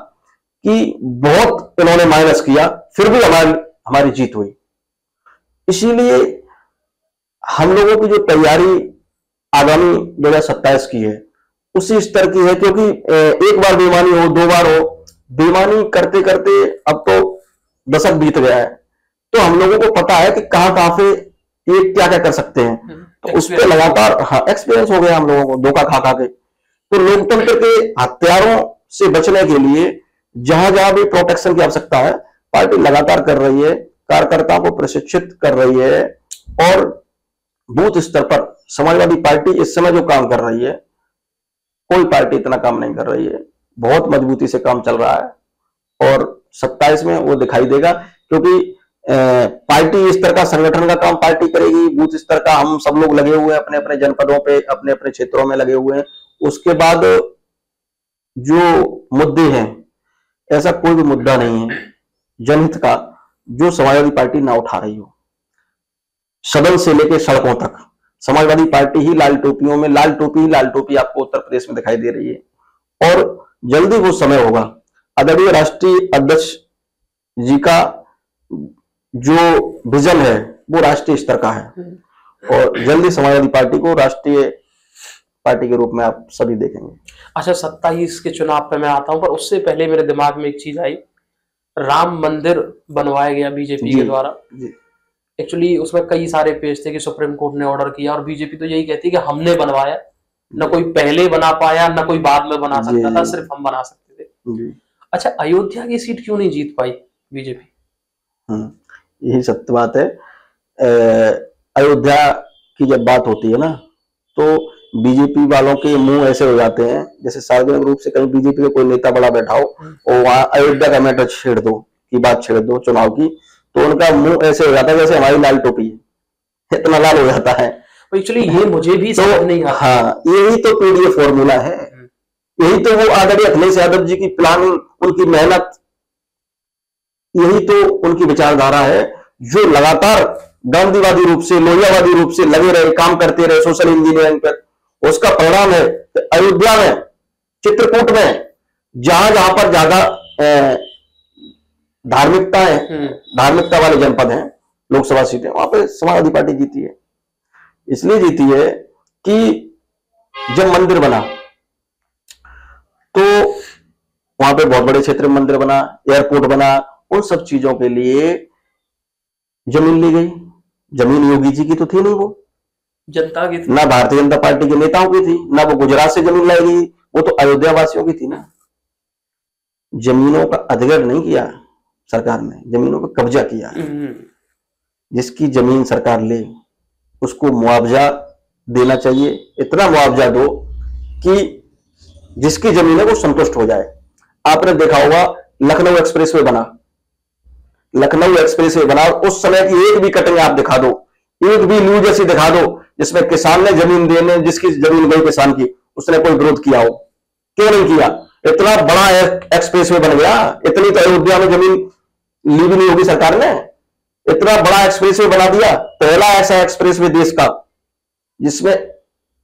कि बहुत इन्होंने माइनस किया, फिर भी हमारी जीत हुई। इसीलिए हम लोगों की जो तैयारी आगामी 2027 की है उसी स्तर की है, क्योंकि एक बार बेईमानी हो, 2 बार हो, बेईमानी करते करते अब तो दशक बीत गया है। तो हम लोगों को पता है कि कहाँ कहाँ पे ये क्या क्या कर सकते हैं, तो उस पर लगातार हाँ एक्सपीरियंस हो गया हम लोगों को धोखा खा खा के। तो लोकतंत्र के हथियारों से बचने के लिए जहां जहां भी प्रोटेक्शन की आवश्यकता है, पार्टी लगातार कर रही है, कार्यकर्ताओं को प्रशिक्षित कर रही है। और बूथ स्तर पर समाजवादी पार्टी इस समय जो काम कर रही है, कोई पार्टी इतना काम नहीं कर रही है, बहुत मजबूती से काम चल रहा है। और 27 में वो दिखाई देगा, क्योंकि पार्टी स्तर का संगठन का काम पार्टी करेगी, बूथ स्तर का हम सब लोग लगे हुए हैं अपने अपने जनपदों पे, अपने अपने क्षेत्रों में लगे हुए हैं। उसके बाद जो मुद्दे हैं, ऐसा कोई भी मुद्दा नहीं है जनहित का जो समाजवादी पार्टी ना उठा रही हो। सदन से लेकर सड़कों तक समाजवादी पार्टी ही लाल टोपियों में, लाल टोपी आपको उत्तर प्रदेश में दिखाई दे रही है। और जल्दी वो समय होगा, आदरणीय राष्ट्रीय अध्यक्ष जी का जो विजन है वो राष्ट्रीय स्तर का है, और जल्दी समाजवादी पार्टी को राष्ट्रीय पार्टी के रूप में आप सभी देखेंगे। अच्छा, 27 के चुनाव पे मैं आता हूं, पर उससे पहले मेरे दिमाग में एक चीज आई। राम मंदिर बनवाया गया बीजेपी के द्वारा। एक्चुअली उसमें कई सारे पेज थे कि सुप्रीम कोर्ट ने ऑर्डर किया, और बीजेपी तो यही कहती है कि हमने बनवाया, न कोई पहले बना पाया न कोई बाद में बना सकता था, सिर्फ हम बना सकते थे। अच्छा, अयोध्या की सीट क्यों नहीं जीत पाई बीजेपी? यही सत्य बात है। अयोध्या की जब बात होती है ना, तो बीजेपी वालों के मुंह ऐसे हो जाते हैं जैसे सार्वजनिक रूप से कहीं बीजेपी का कोई नेता बड़ा बैठा हो और वहां अयोध्या का मैटर छेड़ दो, की बात छेड़ दो चुनाव की, तो उनका मुंह ऐसे हो जाता है जैसे हमारी लाल टोपी है, इतना लाल हो जाता है। एक्चुअली ये मुझे भी समझ नहीं आता। हाँ, यही तो पीडीएफ फॉर्मूला है, यही तो वो आदरणीय अखिलेश यादव जी की प्लानिंग, उनकी मेहनत, यही तो उनकी विचारधारा है, जो लगातार गांधीवादी रूप से, लोहियावादी रूप से लगे रहे, काम करते रहे सोशल इंजीनियरिंग पर। उसका परिणाम है अयोध्या में, चित्रकूट में, जहां जहां पर ज्यादा धार्मिकता है, धार्मिकता वाले जनपद हैं, लोकसभा सीटें, वहां पे समाजवादी पार्टी जीती है। इसलिए जीती है कि जब मंदिर बना तो वहां पे बहुत बड़े क्षेत्र में मंदिर बना, एयरपोर्ट बना, उन सब चीजों के लिए जमीन ली गई। जमीन योगी जी की तो थी नहीं, वो जनता की थी, ना भारतीय जनता पार्टी के नेताओं की थी, ना वो गुजरात से जमीन लाई गई, वो तो अयोध्या वासियों की थी ना। जमीनों का अधिग्रहण नहीं किया सरकार ने, जमीनों पर कब्जा किया। जिसकी जमीन सरकार ले उसको मुआवजा देना चाहिए, इतना मुआवजा दो कि जिसकी जमीन है वो संतुष्ट हो जाए। आपने देखा होगा लखनऊ एक्सप्रेसवे बना, लखनऊ एक्सप्रेसवे बना, उस समय की एक भी कटिंग आप दिखा दो, एक भी न्यूज ऐसी दिखा दो जिसमें किसान ने जमीन देने, जिसकी जमीन गई किसान की, उसने कोई विरोध किया हो? क्यों नहीं किया? इतना बड़ा एक्सप्रेसवे बन गया, इतनी तो अयोध्या में जमीन ली भी नहीं होगी सरकार ने, इतना बड़ा एक्सप्रेसवे बना दिया, पहला ऐसा एक्सप्रेसवे देश का जिसमें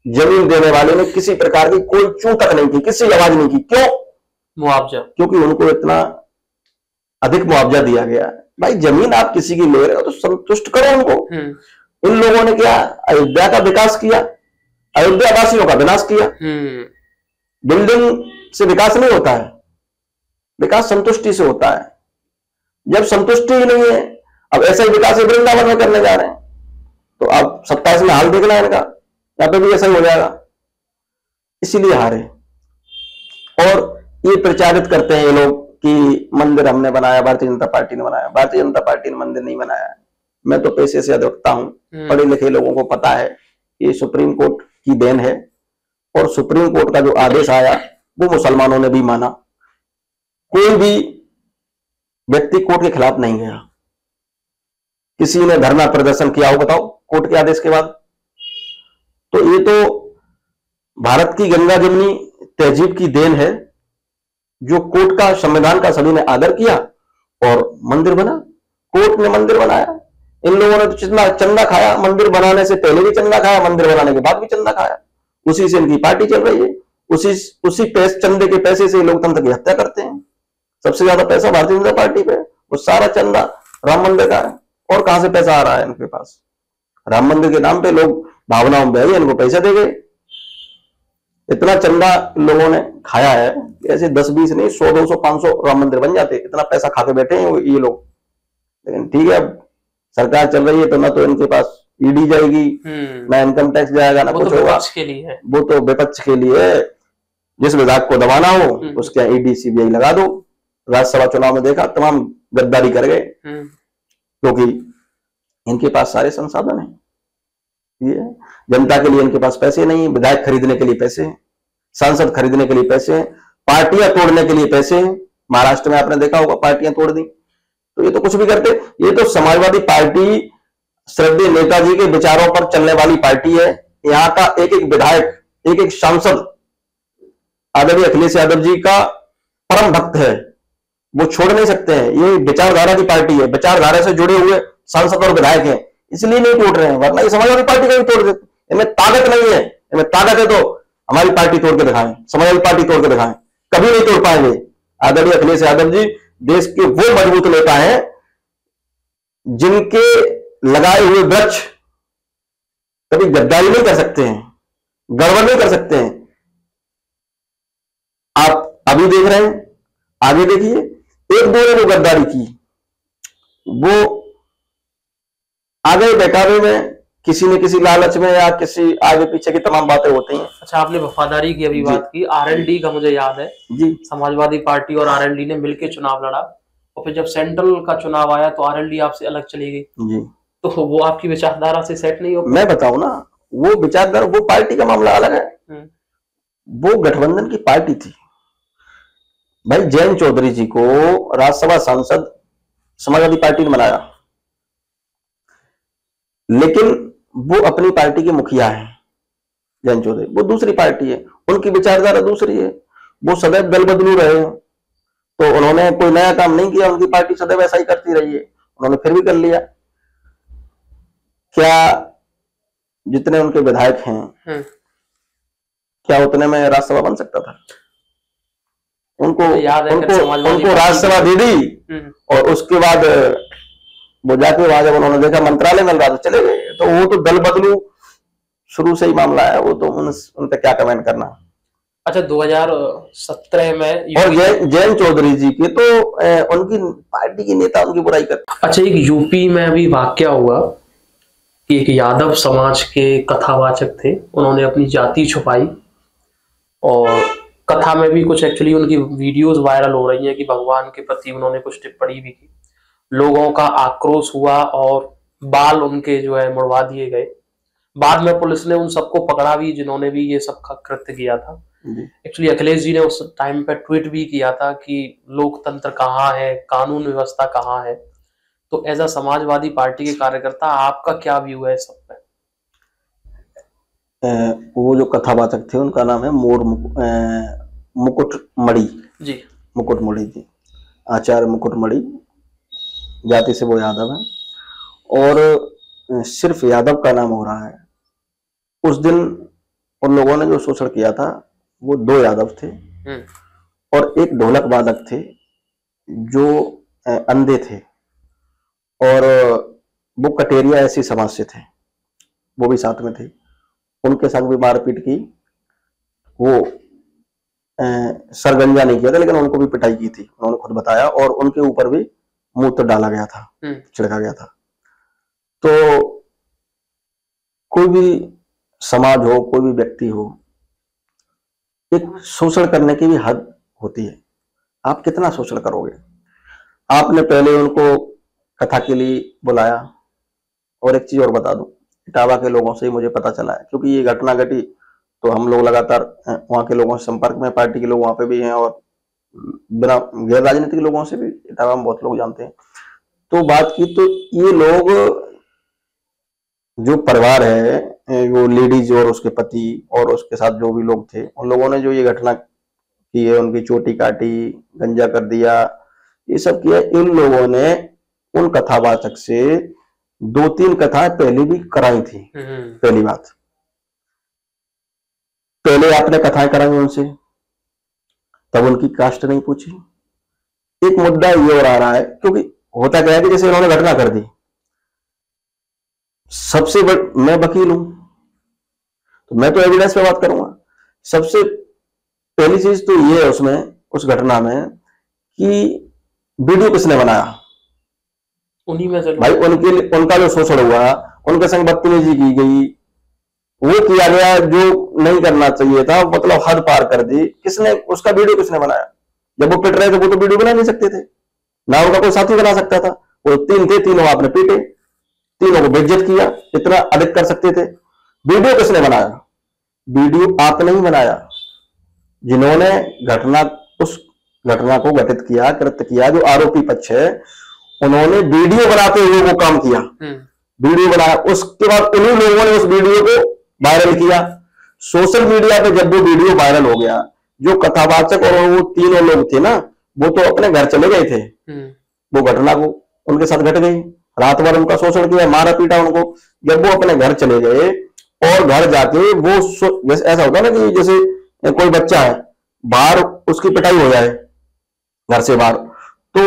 जमीन देने वाले ने किसी प्रकार की कोई चूं तक नहीं की, किसी आवाज नहीं की। क्यों? मुआवजा, क्योंकि उनको इतना अधिक मुआवजा दिया गया। भाई जमीन आप किसी की ले रहे हो तो संतुष्ट करो उनको। इन लोगों ने क्या अयोध्या का विकास किया, अयोध्या वासियों का विनाश किया। बिल्डिंग से विकास नहीं होता है, विकास संतुष्टि से होता है। जब संतुष्टि ही नहीं है, अब ऐसा ही विकास वृंदावन में करने जा रहे हैं, तो अब 27 में हाल देखना है इनका, यहां पे भी ऐसा ही हो जाएगा। इसीलिए हारे। और ये प्रचारित करते हैं ये लोग कि मंदिर हमने बनाया, भारतीय जनता पार्टी ने बनाया। भारतीय जनता पार्टी ने मंदिर नहीं बनाया। मैं तो पैसे से अधिकता हूं, पढ़े लिखे लोगों को पता है ये सुप्रीम कोर्ट की देन है, और सुप्रीम कोर्ट का जो आदेश आया वो मुसलमानों ने भी माना। कोई भी व्यक्ति कोर्ट के खिलाफ नहीं गया। किसी ने धरना प्रदर्शन किया हो बताओ कोर्ट के आदेश के बाद? तो ये तो भारत की गंगा जमुनी तहजीब की देन है, जो कोर्ट का, संविधान का सभी ने आदर किया और मंदिर बना। कोर्ट ने मंदिर बनाया। इन लोगों ने तो चंदा खाया, मंदिर बनाने से पहले भी चंदा खाया, मंदिर बनाने के बाद भी चंदा खाया। उसी से इनकी पार्टी चल रही है, उसी चंदे के पैसे से लोकतंत्र की हत्या करते हैं। सबसे ज्यादा पैसा भारतीय जनता पार्टी पे, वो सारा चंदा राम मंदिर का है। और कहां से पैसा आ रहा है इनके पास? राम मंदिर के नाम पे लोग भावनाओं में बह गए, इनको पैसे दे गए। इतना चंदा लोगों ने खाया है, ऐसे 10-20 नहीं, 100, 200, 500 राम मंदिर बन जाते। इतना पैसा खा के बैठे हैं ये लोग। लेकिन ठीक है, सरकार चल रही है तो ना तो इनके पास ईडी जाएगी, ना इनकम टैक्स जाएगा, ना वो कुछ तो होगा। विपक्ष के लिए है। वो तो विपक्ष के लिए है। जिस विधायक को दबाना हो उसके ईडी सीबीआई लगा दो। राज्यसभा चुनाव में देखा तमाम गद्दारी कर गए, क्योंकि इनके पास सारे संसाधन हैं। ये जनता के लिए इनके पास पैसे नहीं है, विधायक खरीदने के लिए पैसे हैं, सांसद खरीदने के लिए पैसे हैं, पार्टियां तोड़ने के लिए पैसे हैं। महाराष्ट्र में आपने देखा होगा पार्टियां तोड़ दी, तो ये तो कुछ भी करते। ये तो समाजवादी पार्टी श्रद्धेय नेताजी के विचारों पर चलने वाली पार्टी है। यहाँ का एक एक विधायक, एक एक सांसद आदरणीय अखिलेश यादव जी का परम भक्त है, वो छोड़ नहीं सकते हैं। ये विचारधारा की पार्टी है, विचारधारा से जुड़े हुए सांसद और विधायक हैं, इसलिए नहीं तोड़ रहे हैं, वरना ये समाजवादी पार्टी का भी तोड़ देते। इनमें ताकत नहीं है, इनमें ताकत है तो हमारी पार्टी तोड़ के दिखाएं, समाजवादी पार्टी तोड़ के दिखाएं, कभी नहीं तोड़ पाएंगे। आदरणीय अखिलेश यादव जी देश के वो मजबूत नेता हैं जिनके लगाए हुए वृक्ष कभी गद्दारी नहीं कर सकते हैं, गड़बड़ नहीं कर सकते हैं। आप अभी देख रहे हैं, आगे देखिए, एक दो ने जो गद्दारी की वो आगे दिखावे में, किसी न किसी लालच में या किसी आगे पीछे की तमाम बातें होती हैं। अच्छा, आपने वफादारी की अभी बात की, आरएलडी का मुझे याद है जी, समाजवादी पार्टी और आरएलडी ने मिलकर चुनाव लड़ा, और फिर जब सेंट्रल का चुनाव आया तो आरएलडी आपसे अलग चली गई जी। तो वो आपकी विचारधारा से सेट नहीं हो। मैं बताऊं ना, वो विचारधारा, वो पार्टी का मामला अलग है, वो गठबंधन की पार्टी थी। भाई जयंत चौधरी जी को राज्यसभा सांसद समाजवादी पार्टी ने बनाया, लेकिन वो अपनी पार्टी के मुखिया हैं। जयंत चौधरी वो दूसरी पार्टी है, उनकी विचारधारा दूसरी है, वो सदैव दल बदलू रहे हैं, तो उन्होंने कोई नया काम नहीं किया, उनकी पार्टी सदैव ऐसा ही करती रही है, उन्होंने फिर भी कर लिया। क्या जितने उनके विधायक हैं क्या उतने में राज्यसभा बन सकता था? उनको राज्यसभा दे दी, और उसके बाद वो जाके वहां जब उन्होंने देखा मंत्रालय मिल रहा तो चले गए। तो वो तो दल बदलू शुरू से ही मामला है, वो तो उन पे क्या कमेंट करना। अच्छा, 2017 में और जयंत चौधरी जी के तो उनकी पार्टी के नेता उनकी बुराई करते। अच्छा, एक यूपी में अभी वाकया हुआ कि एक यादव समाज के कथावाचक थे, उन्होंने अपनी जाति छुपाई और कथा में भी कुछ एक्चुअली उनकी वीडियोस वायरल हो रही हैं कि भगवान के प्रति उन्होंने कुछ टिप्पणी भी की। लोगों का आक्रोश हुआ और बाल उनके जो है मुड़वा दिए गए। बाद में पुलिस ने उन सबको पकड़ा भी जिन्होंने भी ये सब कृत्य किया था। एक्चुअली अखिलेश जी ने उस टाइम पे ट्वीट भी किया था कि लोकतंत्र कहाँ है, कानून व्यवस्था कहाँ है। तो एज अ समाजवादी पार्टी के कार्यकर्ता आपका क्या व्यू है इस सब पे? वो जो कथावाचक थे उनका नाम है मुकुटमणि जी, मुकुटमणि जी, आचार्य मुकुटमणि, जाति से वो यादव है और सिर्फ यादव का नाम हो रहा है। उस दिन उन लोगों ने जो शोषण किया था वो 2 यादव थे और एक ढोलक वादक थे जो अंधे थे, और वो कटेरिया ऐसी समाज से थे, वो भी साथ में थे। उनके साथ भी मारपीट की, वो सरगंजा नहीं किया था लेकिन उनको भी पिटाई की थी, उन्होंने खुद बताया, और उनके ऊपर भी मूत्र डाला गया था, छिड़का गया था। तो कोई भी समाज हो, कोई भी व्यक्ति हो, एक शोषण करने की भी हद होती है। आप कितना शोषण करोगे? आपने पहले उनको कथा के लिए बुलाया, और एक चीज और बता दूं, इटावा के लोगों से ही मुझे पता चला है, क्योंकि ये घटना घटी तो हम लोग लगातार वहां के लोगों से संपर्क में, पार्टी के लोग वहां पे भी हैं और बिना गैर राजनीतिक लोगों से भी इटावा में बहुत लोग जानते हैं। तो बात की तो ये लोग, जो परिवार है, वो लेडीज और उसके पति और उसके साथ जो भी लोग थे, उन लोगों ने जो ये घटना की है, उनकी चोटी काटी, गंजा कर दिया, ये सब किया। इन लोगों ने उन कथावाचक से 2-3 कथाएं पहले भी कराई थी। पहली बात, पहले आपने कथाएं कराई उनसे, तब उनकी कास्ट नहीं पूछी। एक मुद्दा ये और आ रहा है, क्योंकि होता क्या है कि जैसे उन्होंने घटना कर दी, सबसे मैं वकील हूं तो मैं तो एविडेंस पे बात करूंगा। सबसे पहली चीज तो ये है उसमें, उस घटना में, कि वीडियो किसने बनाया, उन्हीं में से भाई उनका जो शोषण हुआ, उनके संग बदतमीजी की गई, वो किया गया जो नहीं करना चाहिए था, मतलब हद पार कर दी। किसने उसका वीडियो किसने बनाया? जब वो पिट रहे थे वो तो वीडियो बना नहीं सकते थे, ना उनका कोई साथी बना सकता था। वो 3 थे, तीनों आपने पीटे, तीनों को बेइज्जत किया, इतना अधिक कर सकते थे। वीडियो किसने बनाया? वीडियो आपने ही बनाया। जिन्होंने उस घटना को घटित किया, कृत्य किया, जो आरोपी पक्ष है, उन्होंने वीडियो बनाते हुए वो काम किया, वीडियो बनाया। उसके बाद उन्हीं लोगों ने उस वीडियो को वायरल किया सोशल मीडिया पे। जब वो वीडियो वायरल हो गया, जो कथावाचक और वो तीनों लोग थे ना, वो तो अपने घर चले गए थे। वो घटना को उनके साथ घट गई, रात भर उनका शोषण किया, मारा पीटा उनको। जब वो अपने घर चले गए और घर जाके वो जैसे ऐसा होता है ना कि जैसे कोई बच्चा है, बाहर उसकी पिटाई हो जाए घर से बाहर, तो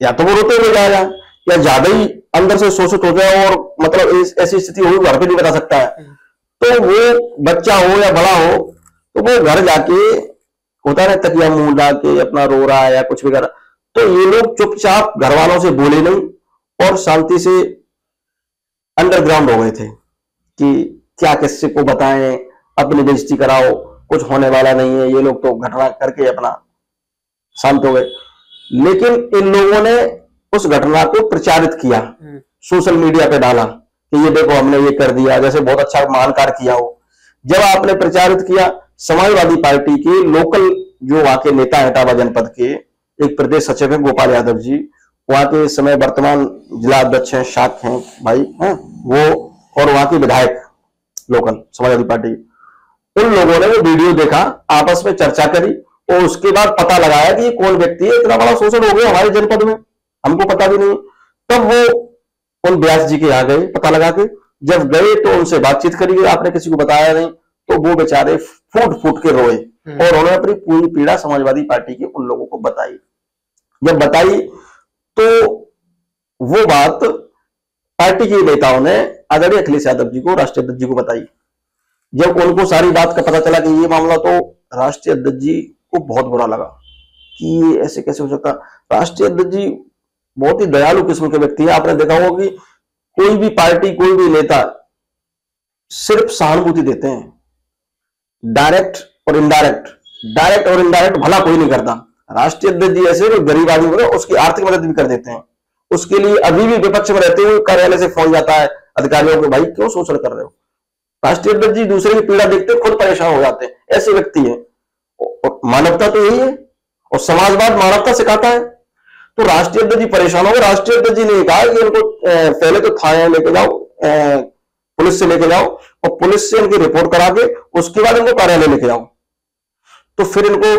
या तो वो रोते हुए जाएगा, या ज्यादा ही अंदर से शोषित हो जाए और मतलब ऐसी स्थिति होगी घर पे नहीं बता सकता है। तो वो बच्चा हो या बड़ा हो, तो वो घर जाके होता है ना, तकिया मुंह डाके अपना रो रहा है या कुछ भी कर रहा। तो ये लोग चुपचाप घर वालों से बोले नहीं और शांति से अंडरग्राउंड हो गए थे कि क्या किससे को बताएं, अपनी बेइज्जती कराओ, कुछ होने वाला नहीं है। ये लोग तो घटना करके अपना शांत हो गए। लेकिन इन लोगों ने उस घटना को प्रचारित किया, सोशल मीडिया पे डाला कि ये देखो हमने ये कर दिया, जैसे बहुत अच्छा महान कार्य किया हो। जब आपने प्रचारित किया, समाजवादी पार्टी के लोकल जो वहां के नेता है, इटावा जनपद के एक प्रदेश सचिव है गोपाल यादव जी, वहां के इस समय वर्तमान जिला अध्यक्ष हैं, शाख हैं भाई हैं वो, और वहां के विधायक लोकल समाजवादी पार्टी, उन लोगों ने वो वीडियो देखा, आपस में चर्चा करी और उसके बाद पता लगाया कि ये कौन व्यक्ति है, इतना बड़ा शोषण हो गया हमारे जनपद में, हमको पता भी नहीं। तब वो उन व्यास जी के यहाँ गए पता लगा के। जब गए तो उनसे बातचीत करी, आपने किसी को बताया नहीं, तो वो बेचारे फूट फूट के रोए और उन्होंने अपनी पूरी पीड़ा समाजवादी पार्टी के उन लोगों को बताई। जब बताई तो वो बात पार्टी के नेताओं ने आदरणीय अखिलेश यादव जी को, राष्ट्रीय अध्यक्ष जी को बताई। जब उनको सारी बात का पता चला कि ये मामला, तो राष्ट्रीय अध्यक्ष जी को बहुत बुरा लगा कि ये ऐसे कैसे हो सकता। राष्ट्रीय अध्यक्ष जी बहुत ही दयालु किस्म के व्यक्ति है। आपने देखा होगा कि कोई भी पार्टी, कोई भी नेता सिर्फ सहानुभूति देते हैं, डायरेक्ट और इनडायरेक्ट भला कोई नहीं करता। राष्ट्रीय अध्यक्ष जी ऐसे गरीब आदमी को उसकी आर्थिक मदद भी कर देते हैं। उसके लिए अभी भी विपक्ष में रहते हुए कार्यालय से फोन जाता है अधिकारियों को, भाई क्यों शोषण कर रहे हो। राष्ट्रीय अध्यक्ष जी दूसरे की पीड़ा देखते खुद परेशान हो जाते हैं, ऐसे व्यक्ति है। और मानवता तो यही है और समाजवाद मानवता सिखाता है। तो राष्ट्रीय अध्यक्ष जी परेशान हो गए। राष्ट्रीय अध्यक्ष जी ने कहा कि इनको पहले तो थाने लेके जाओ, पुलिस से लेके जाओ और पुलिस से इनकी रिपोर्ट करा के उसके बाद इनको कार्यालय लेके जाओ। तो फिर इनको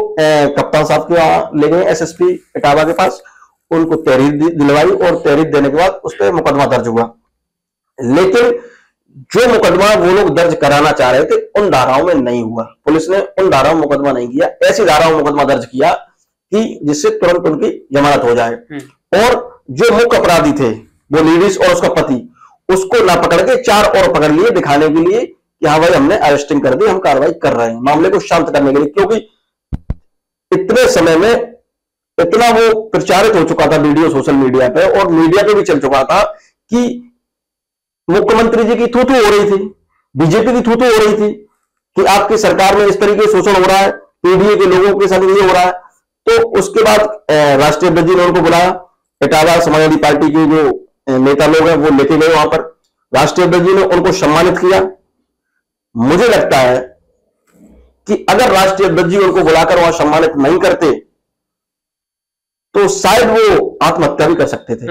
कप्तान साहब के वहां ले गए, एसएसपी इटावा के पास, उनको तहरीर दिलवाई और तहरीर देने के बाद उस पर मुकदमा दर्ज हुआ। लेकिन जो मुकदमा वो लोग दर्ज कराना चाह रहे थे उन धाराओं में नहीं हुआ। पुलिस ने उन धाराओं में मुकदमा नहीं किया, ऐसी धाराओं में मुकदमा दर्ज किया कि जिससे तुरंत उनकी जमानत हो जाए। और जो मुख्य अपराधी थे वो लेडीज और उसका पति, उसको ना पकड़ के 4 और पकड़ लिए दिखाने के लिए कि हाँ भाई हमने अरेस्टिंग कर दी, हम कार्रवाई कर रहे हैं, मामले को शांत करने के लिए। क्योंकि इतने समय में इतना वो प्रचारित हो चुका था वीडियो सोशल मीडिया पे और मीडिया पे भी चल चुका था कि मुख्यमंत्री जी की थू-थू हो रही थी, बीजेपी की थू-थू हो रही थी कि आपकी सरकार में इस तरीके से शोषण हो रहा है, पीडीए के लोगों के साथ ये हो रहा है। तो उसके बाद राष्ट्रीय अध्यक्ष जी ने उनको बुलाया, इटावा समाजवादी पार्टी के जो नेता लोग हैं वो लेके गए वहां पर। राष्ट्रीय अध्यक्ष जी ने उनको सम्मानित किया। मुझे लगता है कि अगर राष्ट्रीय अध्यक्ष जी उनको बुलाकर वहां सम्मानित नहीं करते तो शायद वो आत्महत्या भी कर सकते थे।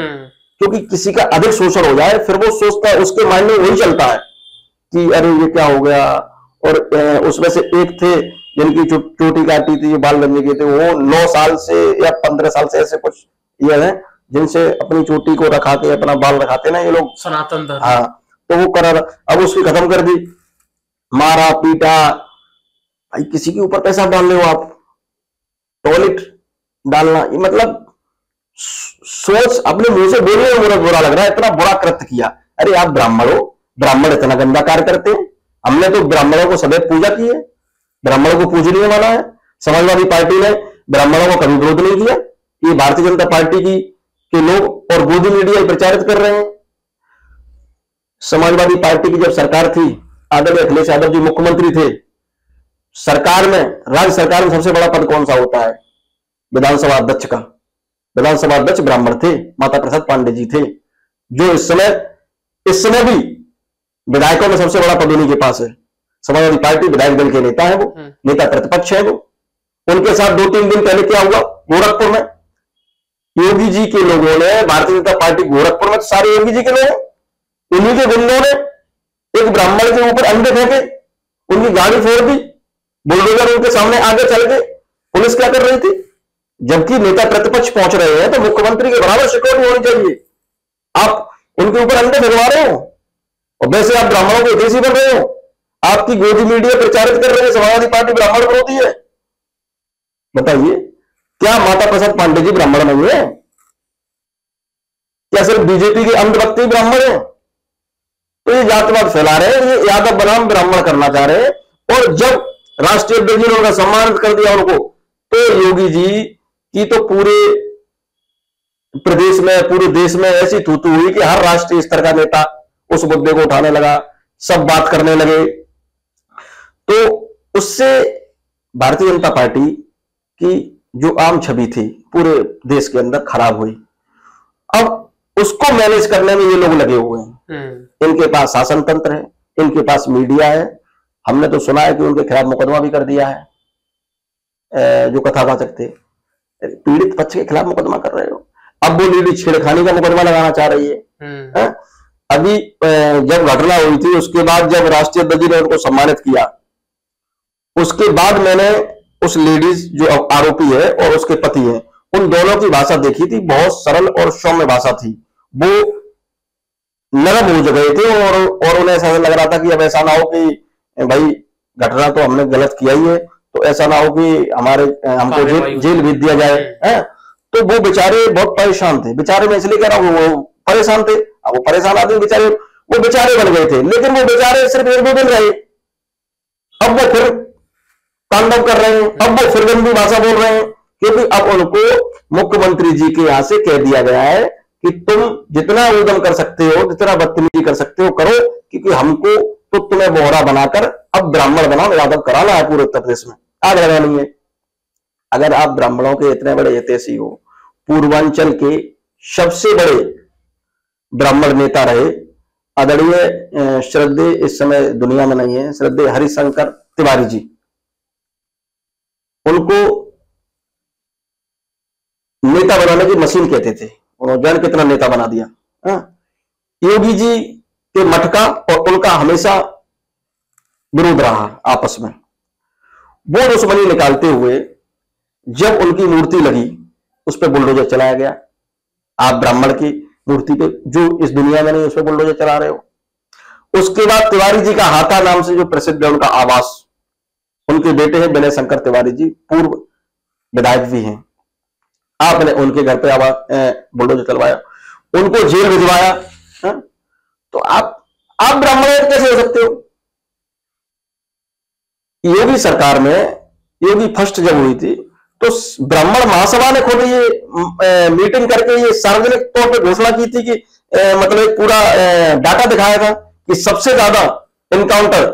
क्योंकि किसी का अधिक शोषण हो जाए फिर वो सोचता है, उसके माइंड में वही चलता है कि अरे ये क्या हो गया। और उसमें से एक थे जिनकी चोटी काटी थी, बाल बनने के थे, वो 9 साल से या 15 साल से ऐसे कुछ ये है जिनसे अपनी चोटी को रखा के अपना बाल रखाते ना ये लोग, सनातन धर्म। हाँ, तो वो करा। अब उसकी खत्म कर दी, मारा पीटा। भाई किसी के ऊपर पैसा डाल रहे हो आप, टॉयलेट डालना, ये मतलब सोच अपने मुंह से बोलने में मुझे बुरा लग रहा है, इतना बुरा कृत्य किया। अरे आप ब्राह्मण हो, ब्राह्मण इतना गंदा कार्य करते हैं। हमने तो ब्राह्मणों को सदैव पूजा की है, ब्राह्मणों को पूजनीय माना है। समाजवादी पार्टी ने ब्राह्मणों को कभी विरोध नहीं किया। ये भारतीय जनता पार्टी की के लोग और गोदी मीडिया प्रचारित कर रहे हैं। समाजवादी पार्टी की जब सरकार थी, आदरणीय अखिलेश यादव जी मुख्यमंत्री थे, सरकार में, राज्य सरकार में सबसे बड़ा पद कौन सा होता है? विधानसभा अध्यक्ष का। विधानसभा अध्यक्ष ब्राह्मण थे, माता प्रसाद पांडे जी थे, जो इस समय भी विधायकों में सबसे बड़ा पद उन्हीं के पास है। समाजवादी पार्टी विधायक दल के नेता है, वो नेता प्रतिपक्ष है वो। उनके साथ 2-3 दिन पहले क्या हुआ गोरखपुर में? योगी जी के लोगों ने, भारतीय जनता पार्टी गोरखपुर में सारे योगी जी के लोग, उन्हीं के गुंडों ने एक ब्राह्मण के ऊपर अंडे फेंके, उनकी गाड़ी फोड़ दी, बुलडोजर उनके सामने आगे चल गए। पुलिस क्या कर रही थी? जबकि नेता प्रतिपक्ष पहुंच रहे हैं तो मुख्यमंत्री के बराबर सिक्योरिटी होनी चाहिए। आप उनके ऊपर अंडे फेंकवा रहे हो और वैसे आप ब्राह्मणों को हितैषी बन रहे हो। आपकी गोदी मीडिया प्रचारित कर रहे हैं समाजवादी पार्टी ब्राह्मण विरोधी है। बताइए, क्या माता प्रसाद पांडे जी ब्राह्मण नहीं है? क्या सिर्फ बीजेपी के अंधभक्त ब्राह्मण है? तो ये जातिवाद फैला रहे हैं, ये यादव बनाम ब्राह्मण करना चाह रहे हैं। और जब राष्ट्रीय अध्यक्ष जी ने उनका सम्मानित कर दिया उनको, तो योगी जी की तो पूरे प्रदेश में, पूरे देश में ऐसी थूथू हुई कि हर राष्ट्रीय स्तर का नेता उस मुद्दे को उठाने लगा, सब बात करने लगे। तो उससे भारतीय जनता पार्टी की जो आम छवि थी पूरे देश के अंदर खराब हुई। अब उसको मैनेज करने में ये लोग लगे हुए हैं। इनके पास शासन तंत्र है, इनके पास मीडिया है। हमने तो सुना है कि उनके खिलाफ मुकदमा भी कर दिया है। जो कथावाचक थे, पीड़ित पक्ष के खिलाफ मुकदमा कर रहे हो। अब वो लेडी छेड़खानी का मुकदमा लगाना चाह रही है। अभी जब घटना हुई थी उसके बाद जब राष्ट्रीय अध्यक्ष जी ने उनको सम्मानित किया, उसके बाद मैंने उस लेडीज जो आरोपी है और उसके पति है, उन दोनों की भाषा देखी थी। बहुत सरल और सौम्य भाषा थी। वो नरम हो गए थे और उन्हें ऐसा लग रहा था कि अब ऐसा ना हो कि भाई घटना तो हमने गलत किया ही है, तो ऐसा ना हो कि हमको जेल भेज दिया जाए। तो वो बेचारे बहुत परेशान थे। बेचारे मैं इसलिए कह रहा हूँ, वो परेशान थे। अब वो परेशान आदमी बेचारे, वो बेचारे बन गए थे। लेकिन वो बेचारे सिर्फ 1-2 दिन रहे, अब वो फिर तांडव कर रहे हैं, अब वो फिर गंदी भाषा बोल रहे हैं। क्योंकि अब उनको मुख्यमंत्री जी के यहां से कह दिया गया है कि तुम जितना उद्यम कर सकते हो, जितना बदतमीजी कर सकते हो करो, क्योंकि हमको तो तुम्हें बोहरा बनाकर अब ब्राह्मण बनाओ, यादव कराना है पूरे उत्तर प्रदेश में, आग लगानी है। अगर आप ब्राह्मणों के इतने बड़े हितैषी हो, पूर्वांचल के सबसे बड़े ब्राह्मण नेता रहे आदरणीय श्रद्धेय, इस समय दुनिया में नहीं है, श्रद्धेय हरिशंकर तिवारी जी, उनको नेता बनाने की मशीन कहते थे। उन्होंने जान कितना नेता बना दिया। योगी जी के मटका और उनका हमेशा विरोध रहा आपस में। वो दुश्मनी निकालते हुए जब उनकी मूर्ति लगी उस पर बुलडोजर चलाया गया। आप ब्राह्मण की मूर्ति पे जो इस दुनिया में नहीं, उस पर बुलडोजर चला रहे हो। उसके बाद तिवारी जी का हाथा नाम से जो प्रसिद्ध है उनका आवास, उनके बेटे हैं विनय शंकर तिवारी जी, पूर्व विधायक भी हैं। आपने उनके घर पे बुलडोजर चलवाया, उनको जेल भिजवाया। तो आप ब्राह्मण कैसे हो सकते हो? योगी सरकार में, योगी फर्स्ट जब हुई थी तो ब्राह्मण महासभा ने खुद ये मीटिंग करके ये सार्वजनिक तौर पर घोषणा की थी कि मतलब एक पूरा डाटा दिखाया था कि सबसे ज्यादा इनकाउंटर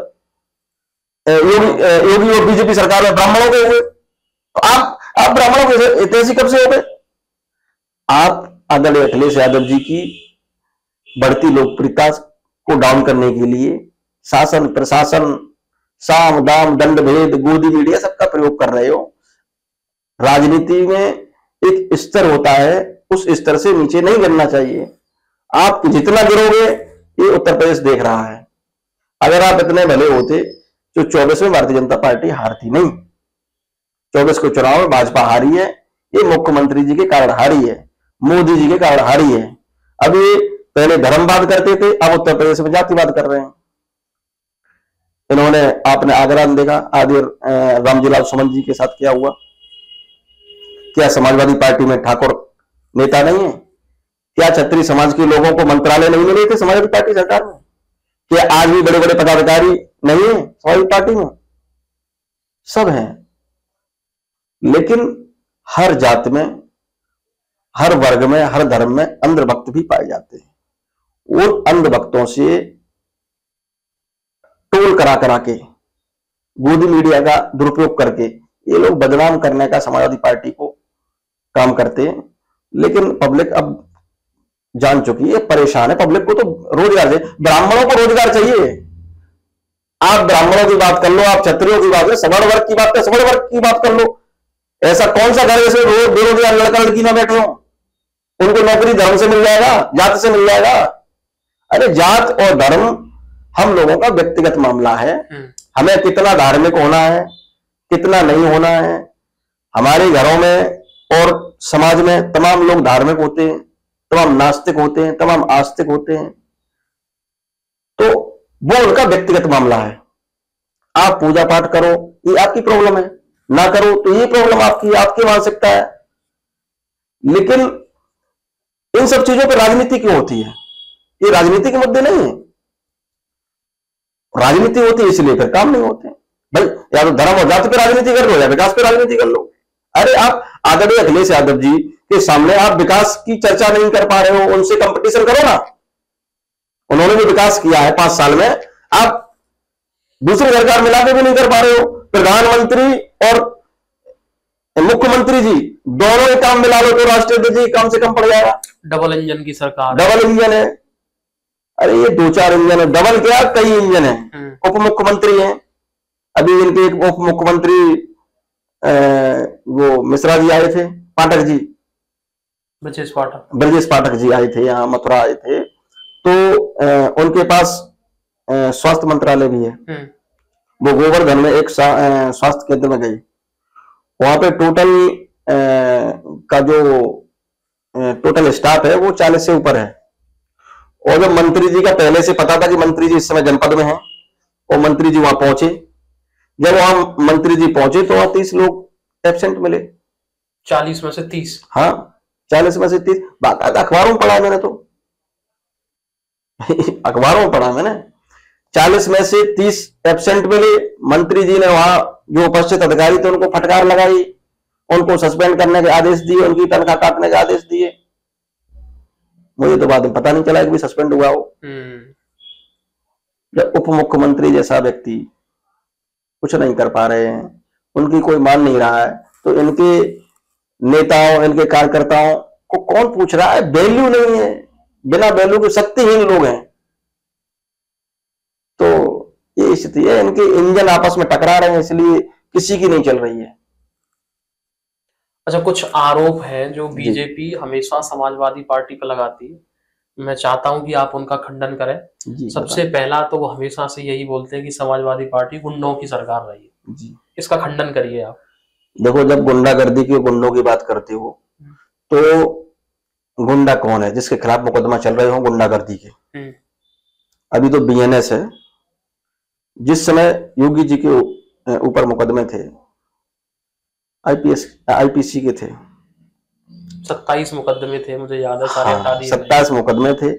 योगी और बीजेपी सरकार में ब्राह्मणों के हुए। तो आप ब्राह्मणों के हितैषी कब से हो गए? आप आदरणीय अखिलेश यादव जी की बढ़ती लोकप्रियता को डाउन करने के लिए शासन, प्रशासन, साम दाम दंड भेद, गोदी मीडिया सबका प्रयोग कर रहे हो। राजनीति में एक स्तर होता है, उस स्तर से नीचे नहीं गिरना चाहिए। आप जितना गिरोगे ये उत्तर प्रदेश देख रहा है। अगर आप इतने भले होते तो 24 में भारतीय जनता पार्टी हारती नहीं। 24 को चुनाव में भाजपा हारी है, ये मुख्यमंत्री जी के कारण हारी है, मोदी जी के कारण हारी है। अब ये पहले धर्मवाद करते थे, अब उत्तर प्रदेश में जातिवाद कर रहे हैं। इन्होंने, आपने आगरा में देखा आदि रामजीलाल सुमन जी के साथ क्या हुआ। क्या समाजवादी पार्टी में ठाकुर नेता नहीं है? क्या क्षत्रिय समाज के लोगों को मंत्रालय नहीं मिले थे समाजवादी पार्टी सरकार में? क्या आज भी बड़े बड़े पदाधिकारी नहीं है समाजवादी पार्टी में? सब हैं। लेकिन हर जात में हर वर्ग में, हर धर्म में अंधभक्त भी पाए जाते हैं। उन अंधभक्तों से टोल करा करा के, गोदी मीडिया का दुरुपयोग करके ये लोग बदनाम करने का समाजवादी पार्टी को काम करते हैं। लेकिन पब्लिक अब जान चुकी है, परेशान है। पब्लिक को तो रोजगार चाहिए, ब्राह्मणों को रोजगार चाहिए। आप ब्राह्मणों की बात कर लो, आप क्षत्रियों की बात कर, सवर्ण वर्ग की बात कर, सवर्ण वर्ग की बात कर लो। ऐसा कौन सा घर है जिसमें रोज बेरोजगार लड़का लड़की ना बैठे हो? उनको नौकरी धर्म से मिल जाएगा, जात से मिल जाएगा। अरे जात और धर्म हम लोगों का व्यक्तिगत मामला है। हमें कितना धार्मिक होना है, कितना नहीं होना है। हमारे घरों में और समाज में तमाम लोग धार्मिक होते हैं, तमाम नास्तिक होते हैं, तमाम आस्तिक होते हैं। तो वो उनका व्यक्तिगत मामला है। आप पूजा पाठ करो, ये आपकी प्रॉब्लम है, ना करो तो ये प्रॉब्लम आपकी मानसिकता है। लेकिन इन सब चीजों पर राजनीति क्यों होती है? ये राजनीति के मुद्दे नहीं है। राजनीति होती है इसलिए फिर काम नहीं होते भाई। या तो धर्म और जाति पर राजनीति कर लो या विकास पर राजनीति कर लो। अरे आप आदरणीय अखिलेश यादव जी के सामने आप विकास की चर्चा नहीं कर पा रहे हो, उनसे कंपटीशन करो ना। उन्होंने भी विकास किया है 5 साल में, आप दूसरी सरकार मिला के भी नहीं कर पा रहे हो। प्रधानमंत्री और मुख्यमंत्री जी दोनों ही काम मिला लो तो राष्ट्रपति जी कम से कम पड़ जाएगा। डबल इंजन की सरकार, डबल इंजन है। अरे ये 2-4 इंजन है, डबल क्या कई इंजन है। उप मुख्यमंत्री हैं, अभी इनके एक उप मुख्यमंत्री वो मिश्रा जी आए थे, पाठक जी, ब्रजेश पाठक जी आए थे, यहाँ मथुरा आए थे। तो उनके पास स्वास्थ्य मंत्रालय भी है। वो गोवर्धन में एक स्वास्थ्य केंद्र में गई, वहां पे टोटल का जो टोटल स्टाफ है वो 40 से ऊपर है। और जब मंत्री जी का पहले से पता था कि मंत्री जी इस समय जनपद में हैं, और मंत्री जी वहां पहुंचे, जब वहां मंत्री जी पहुंचे तो वहां 30 लोग एब्सेंट मिले। 40 में से 30? हाँ, 40 में से 30। बाकायदा अखबारों में पढ़ा मैंने तो अखबारों में पढ़ा मैंने। 40 में से 30 एब्सेंट मिले। मंत्री जी ने वहां जो उपस्थित अधिकारी थे उनको फटकार लगाई, उनको सस्पेंड करने के आदेश दिए, उनकी तनख्वाह काटने के आदेश दिए। मुझे तो बाद में पता नहीं चला कि भी सस्पेंड हुआ हो। जब उप मुख्यमंत्री जैसा व्यक्ति कुछ नहीं कर पा रहे हैं, उनकी कोई मान नहीं रहा है, तो इनके नेताओं, इनके कार्यकर्ताओं को कौन पूछ रहा है? वैल्यू नहीं है, बिना वैल्यू के शक्तिहीन लोग हैं। तो ये स्थिति है, इनके इंजन आपस में टकरा रहे हैं, इसलिए किसी की नहीं चल रही है। अच्छा, कुछ आरोप है जो बीजेपी हमेशा समाजवादी पार्टी पर लगाती है, मैं चाहता हूं कि आप उनका खंडन करें। सबसे पहला तो वो हमेशा से यही बोलते हैं कि समाजवादी पार्टी गुंडों की सरकार रही है जी। इसका खंडन करिए आप। देखो, जब गुंडागर्दी की, गुंडों की बात करते हो तो गुंडा कौन है? जिसके खिलाफ मुकदमा चल रहे हो गुंडागर्दी के। अभी तो बीएनएस है। जिस समय योगी जी के ऊपर मुकदमे थे, आईपीसी के थे, 27 मुकदमे थे, मुझे याद है, सारे हटा दिए। 27 मुकदमे थे।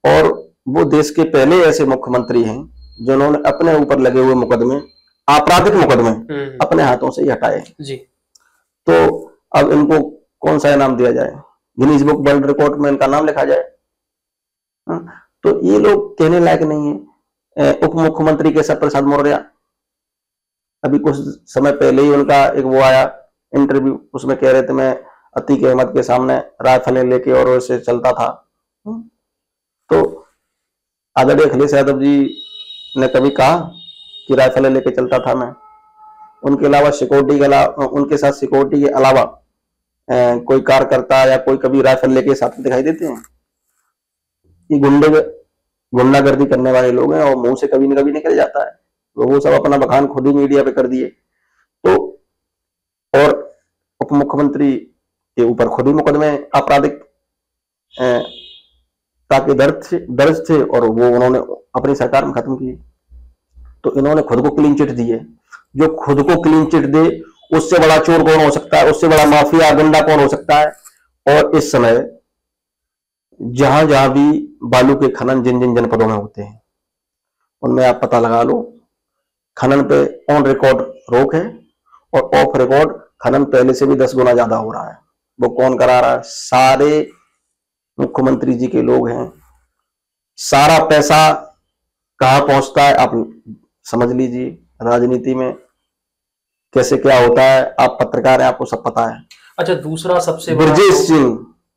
और वो देश के पहले ऐसे मुख्यमंत्री हैं जिन्होंने अपने ऊपर लगे हुए मुकदमे, आपराधिक मुकदमे, अपने हाथों से ही हटाए जी। तो अब इनको कौन सा इनाम दिया जाए? गिनीज बुक वर्ल्ड रिकॉर्ड में इनका नाम लिखा जाए? तो ये लोग कहने लायक नहीं है। उप मुख्यमंत्री केशव प्रसाद मौर्य, अभी कुछ समय पहले ही उनका एक वो आया इंटरव्यू, उसमें कह रहे थे मैं अतीक अहमद के सामने राइफलें लेके और उससे चलता था। तो आदरणीय अखिलेश यादव जी ने कभी कहा कि राइफलें लेके चलता था मैं? उनके अलावा सिक्योरिटी के अलावा, उनके साथ सिक्योरिटी के अलावा कोई कार्यकर्ता या कोई कभी राइफल लेके साथ में दिखाई देते हैं? ये गुंडागर्दी करने वाले लोग हैं और मुंह से कभी न कभी निकल जाता है। तो वो सब अपना बखान खुद ही मीडिया पे कर दिए। तो और उप मुख्यमंत्री के ऊपर खुद ही मुकदमे आपराधिक ताकि दर्ज थे और वो उन्होंने अपनी सरकार में खत्म किए। तो इन्होंने खुद को क्लीन चिट दी है। जो खुद को क्लीन चिट दे, उससे बड़ा चोर कौन हो सकता है? उससे बड़ा माफिया गुंडा कौन हो सकता है? और इस समय जहां जहां भी बालू के खनन जिन जिन जनपदों में होते हैं, उनमें आप पता लगा लो, खनन पे ऑन रिकॉर्ड रोक है और ऑफ रिकॉर्ड खनन पहले से भी 10 गुना ज्यादा हो रहा है। वो कौन करा रहा है? सारे मुख्यमंत्री जी के लोग हैं। सारा पैसा कहां पहुंचता है आप समझ लीजिए। राजनीति में कैसे क्या होता है, आप पत्रकार हैं, आपको सब पता है। अच्छा, दूसरा सबसे बड़ा ब्रजेश सिंह,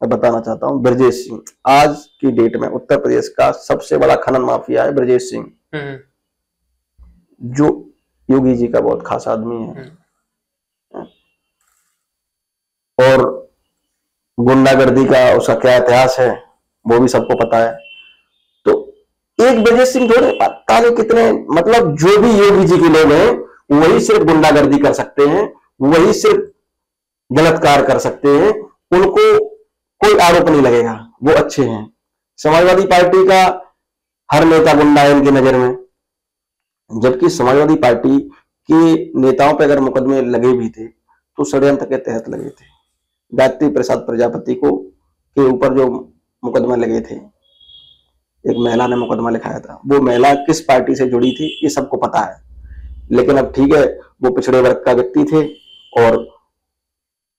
मैं बताना चाहता हूं, ब्रजेश सिंह आज की डेट में उत्तर प्रदेश का सबसे बड़ा खनन माफिया है ब्रजेश सिंह, जो योगी जी का बहुत खास आदमी है। और गुंडागर्दी का उसका क्या इतिहास है वो भी सबको पता है। तो एक ब्रजेश सिंह थोड़े पता नहीं कितने, मतलब जो भी योगी जी के लोग हैं वही सिर्फ गुंडागर्दी कर सकते हैं, वही सिर्फ गलत कार्य कर सकते हैं, उनको कोई आरोप नहीं लगेगा, वो अच्छे हैं। समाजवादी पार्टी का हर नेता गुंडा है इनकी नजर में, जबकि समाजवादी पार्टी के नेताओं पर अगर मुकदमे लगे भी थे तो षड्यंत्र के तहत लगे थे। गायत्री प्रसाद प्रजापति को के ऊपर जो मुकदमा लगे थे, एक महिला ने मुकदमा लिखाया था, वो महिला किस पार्टी से जुड़ी थी ये सबको पता है। लेकिन अब ठीक है, वो पिछड़े वर्ग का व्यक्ति थे और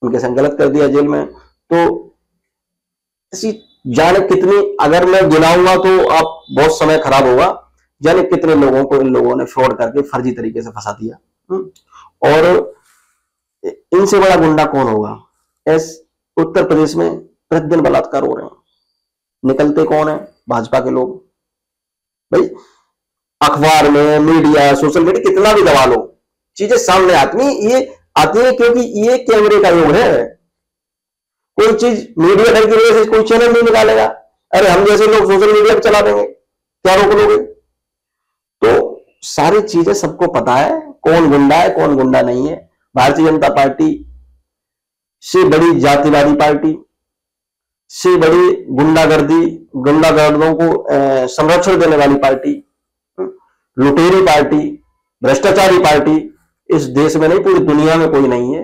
उनके संग गलत कर दिया जेल में। तो ऐसी जाने कितनी, अगर मैं गिनाऊंगा तो आप बहुत समय खराब होगा, जाने कितने लोगों को इन लोगों ने फ्रॉड करके फर्जी तरीके से फंसा दिया। और इनसे बड़ा गुंडा कौन होगा? उत्तर प्रदेश में प्रतिदिन बलात्कार हो रहे हैं, निकलते कौन है? भाजपा के लोग। भाई अखबार में, मीडिया, सोशल मीडिया कितना भी दबा लो, चीजें सामने आती है क्योंकि ये कैमरे का युग है। कोई चीज मीडिया डर की वजह से कोई चैनल नहीं निकालेगा। अरे हम जैसे लोग सोशल मीडिया पर चला देंगे, क्या रोक लोगे? तो सारी चीजें सबको पता है, कौन गुंडा है कौन गुंडा नहीं है। भारतीय जनता पार्टी से बड़ी जातिवादी पार्टी, से बड़ी गुंडागर्दों को संरक्षण देने वाली पार्टी, लुटेरी पार्टी, भ्रष्टाचारी पार्टी इस देश में नहीं, पूरी दुनिया में कोई नहीं है।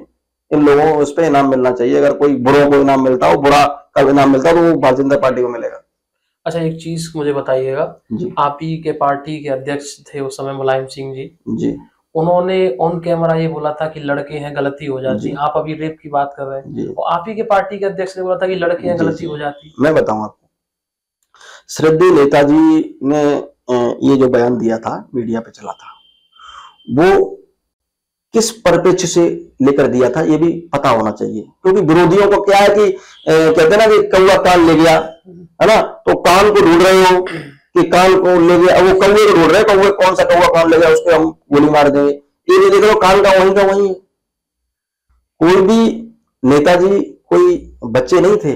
इन लोगों को उस पर इनाम मिलना चाहिए। अगर कोई बुरों को इनाम मिलता हो, बुरा का इनाम मिलता हो, तो वो भारतीय जनता पार्टी को मिलेगा। अच्छा, एक चीज मुझे बताइएगा, आप ही के पार्टी के अध्यक्ष थे उस समय मुलायम सिंह जी, उन्होंने ऑन कैमरा ये बोला था कि लड़के हैं गलती हो जाती। आप अभी रेप की बात कर रहे हैं, और आप ही के पार्टी के अध्यक्ष ने बोला था कि लड़के हैं गलती हो जाती। मैं बताऊं आपको, श्रद्धेय नेताजी ने ये जो बयान दिया था, मीडिया पे चला था, वो किस परिप्रेक्ष्य से लेकर दिया था ये भी पता होना चाहिए। क्योंकि विरोधियों को क्या है कि कहते हैं ना कि कौवा कान ले गया, है ना, तो कान को ढूंढ रहे हो कि कान को ले गया, अब वो कौवे को ढूंढ रहे हैं, कौवे कौन सा कौवा कान ले गया, उसको हम गोली मार देंगे। ये नहीं देख रहे हो, कान का वही है। कोई भी नेताजी कोई बच्चे नहीं थे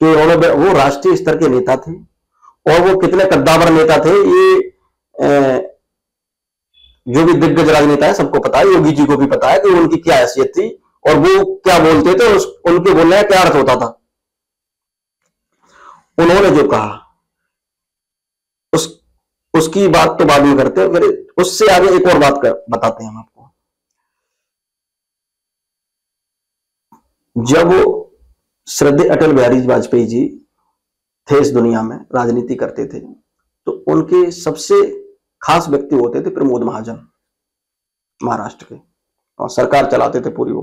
कि वो राष्ट्रीय स्तर के नेता थे, और वो कितने कद्दावर नेता थे ये जो भी दिग्गज राजनेता है सबको पता है। योगी जी को भी पता है कि उनकी क्या हैसियत थी और वो क्या बोलते थे, उनके बोलने का क्या अर्थ होता था। उन्होंने जो कहा उसकी बात तो बाद में करते हैं, फिर उससे आगे एक और बात बताते हैं हम आपको। जब श्रद्धेय अटल बिहारी वाजपेयी जी थे इस दुनिया में, राजनीति करते थे, तो उनके सबसे खास व्यक्ति होते थे प्रमोद महाजन, महाराष्ट्र के, और सरकार चलाते थे पूरी वो।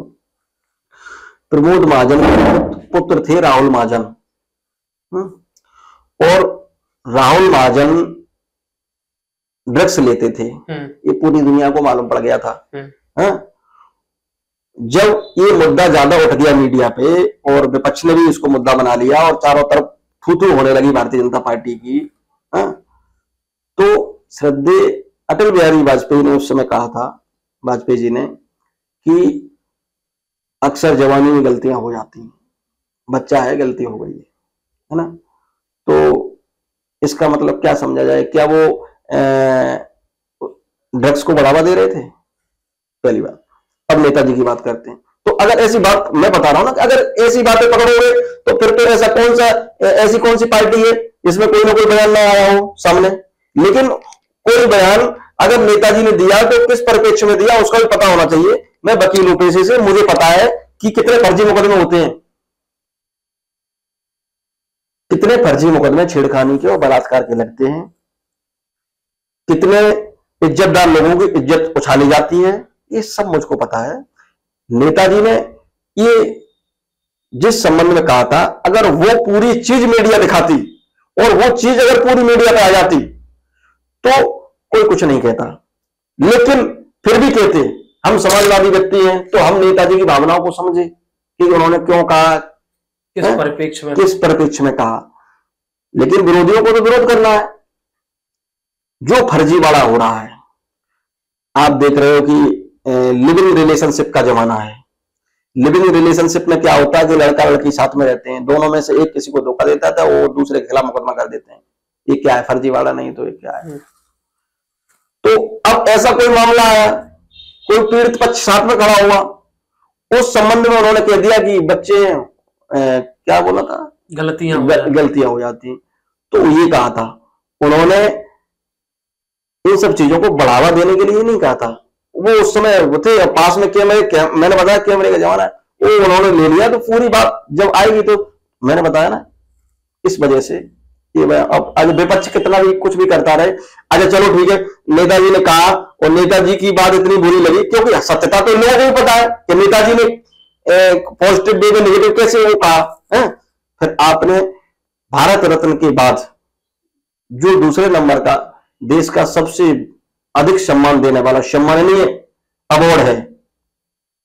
प्रमोद महाजन के पुत्र थे राहुल महाजन, और राहुल महाजन ड्रग्स लेते थे, ये पूरी दुनिया को मालूम पड़ गया था। जब ये मुद्दा ज्यादा उठ गया मीडिया पे और विपक्ष ने भी इसको मुद्दा बना लिया और चारों तरफ थू-थू होने लगी भारतीय जनता पार्टी की, तो श्रद्धेय अटल बिहारी वाजपेयी ने उस समय कहा था, वाजपेयी जी ने, कि अक्सर जवानी में गलतियां हो जाती हैं, बच्चा है गलती हो गई है ना। तो इसका मतलब क्या समझा जाए? क्या वो ड्रग्स को बढ़ावा दे रहे थे? पहली बात। अब नेताजी की बात करते हैं। तो अगर ऐसी बात मैं बता रहा हूं ना, कि अगर ऐसी बातें पकड़ोगे तो फिर तो ऐसी कौन सी पार्टी है जिसमें कोई ना कोई बयान ना आया हो सामने। लेकिन कोई बयान अगर नेताजी ने दिया तो किस परिप्रेक्ष्य में दिया उसका भी पता होना चाहिए। मैं वकील हूं पेशे से, मुझे पता है कि कितने फर्जी मुकदमे होते हैं, कितने फर्जी मुकदमे छेड़खानी के और बलात्कार के लगते हैं, कितने इज्जतदार लोगों की इज्जत उछाली जाती है, ये सब मुझको पता है। नेताजी ने ये जिस संबंध में कहा था, अगर वो पूरी चीज मीडिया दिखाती और वो चीज अगर पूरी मीडिया पे आ जाती तो कोई कुछ नहीं कहता, लेकिन फिर भी कहते हम समाजवादी व्यक्ति हैं तो हम नेताजी की भावनाओं को समझे कि उन्होंने क्यों कहा, किस परिप्रेक्ष्य में कहा। लेकिन विरोधियों को तो विरोध करना है। जो फर्जीवाड़ा हो रहा है, आप देख रहे हो कि लिविंग रिलेशनशिप का जमाना है। लिविंग रिलेशनशिप में क्या होता है कि लड़का लड़की साथ में रहते हैं, दोनों में से एक किसी को धोखा देता था, वो दूसरे के खिलाफ मुकदमा कर देते हैं। ये क्या है? फर्जीवाड़ा नहीं तो ये क्या है? तो अब ऐसा कोई मामला आया, कोई पीड़ित पक्ष साथ में खड़ा हुआ, उस संबंध में उन्होंने कह दिया कि बच्चे क्या बोला था, गलतियां हो जाती। तो ये कहा था उन्होंने, इन सब चीजों को बढ़ावा देने के लिए नहीं कहा था। वो उस समय वो थे पास में कैमरे, मैंने बताया कैमरे का जमाना है, वो उन्होंने ले लिया। तो पूरी बात जब आएगी तो मैंने बताया ना, इस वजह से अब आज विपक्ष कितना भी कुछ भी करता रहे, अच्छा चलो ठीक है, नेताजी ने कहा और नेताजी की बात इतनी बुरी लगी, क्योंकि सत्यता तो लोगों को भी पता है कि नेताजी ने पॉजिटिव वे में नेगेटिव कैसे वो कहा है। फिर आपने भारत रत्न के बाद जो दूसरे नंबर का देश का सबसे अधिक सम्मान देने वाला सम्माननीय अवार्ड है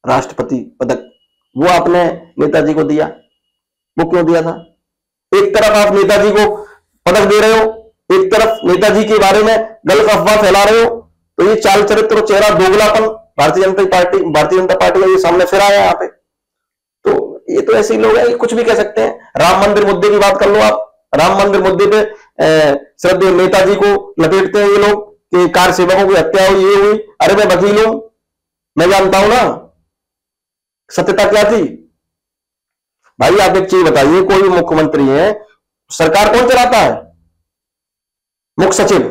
राष्ट्रपति पदक, वो आपने नेताजी को दिया। वो क्यों दिया था? एक तरफ आप नेताजी को पदक दे रहे हो, एक तरफ नेताजी के बारे में गलत अफवाह फैला रहे हो, तो ये चाल चरित्र और चेहरा दोगलापन भारतीय जनता पार्टी का ये सामने फिर आया यहाँ पे। तो ये तो ऐसे ही लोग हैं, कुछ भी कह सकते हैं। राम मंदिर मुद्दे की बात कर लो आप, राम मंदिर मुद्दे पे श्रद्धेय नेताजी को लपेटते हैं ये लोग कि कार सेवकों की हत्या हुई, ये हुई। अरे मैं वकील हूं, मैं जानता हूं ना सत्यता क्या थी। भाई आप एक चीज बताइए, कोई भी मुख्यमंत्री है, सरकार कौन चलाता है? मुख्य सचिव,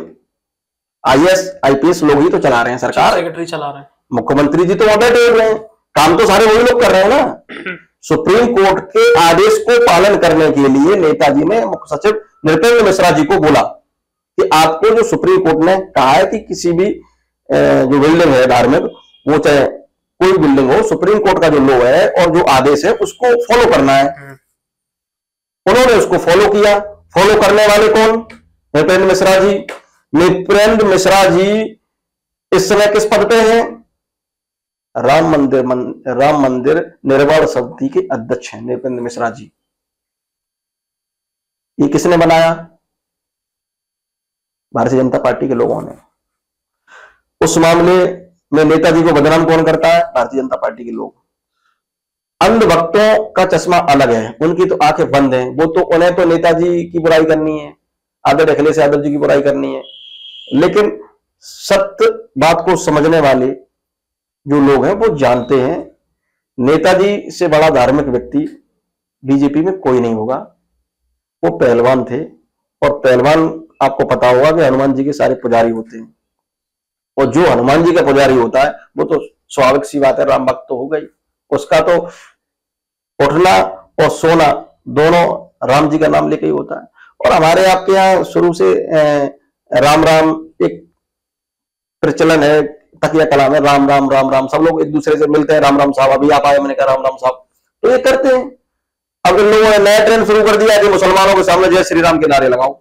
आईएएस आईपीएस लोग ही तो चला रहे हैं सरकार, सेक्रेटरी चला रहे हैं, मुख्यमंत्री जी तो वहां बैठे हुए हैं, काम तो सारे वही लोग कर रहे हैं ना। सुप्रीम कोर्ट के आदेश को पालन करने के लिए नेताजी ने मुख्य सचिव नृपेंद्र मिश्रा जी को बोला कि आपको जो सुप्रीम कोर्ट ने कहा है कि किसी भी जो बिल्डिंग है धार्मिक, वो चाहे कोई बिल्डिंग हो, सुप्रीम कोर्ट का जो लॉ है और जो आदेश है उसको फॉलो करना है। उन्होंने उसको फॉलो किया। फॉलो करने वाले कौन? नृपेंद्र मिश्रा जी। नृपेंद्र मिश्रा जी इस समय किस पद पे हैं? राम मंदिर निर्माण समिति के अध्यक्ष हैं नृपेंद्र मिश्रा जी। ये किसने बनाया? भारतीय जनता पार्टी के लोगों ने। उस मामले में नेताजी को बदनाम कौन करता है? भारतीय जनता पार्टी के लोग। अंध भक्तों का चश्मा अलग है, उनकी तो आंखें बंद हैं। वो तो, उन्हें तो नेताजी की बुराई करनी है, आदर अखिलेश यादव जी की बुराई करनी है। लेकिन सत्य बात को समझने वाले जो लोग हैं वो जानते हैं नेताजी से बड़ा धार्मिक व्यक्ति बीजेपी में कोई नहीं होगा। वो पहलवान थे, और पहलवान आपको पता होगा कि हनुमान जी के सारे पुजारी होते हैं, और जो हनुमान जी का पुजारी होता है वो तो स्वाभाविक सी बात है, राम भक्त तो हो गई। उसका तो उठना और सोना दोनों राम जी का नाम लेके ही होता है। और हमारे आपके यहाँ शुरू से राम राम एक प्रचलन है, तकिया कलाम है, राम राम राम राम। सब लोग एक दूसरे से मिलते हैं, राम राम साहब, अभी आप आए, मैंने कहा राम राम साहब, तो ये करते हैं। अब इन लोगों ने नया ट्रेंड शुरू कर दिया कि मुसलमानों के सामने जय श्री राम के नारे लगाओ।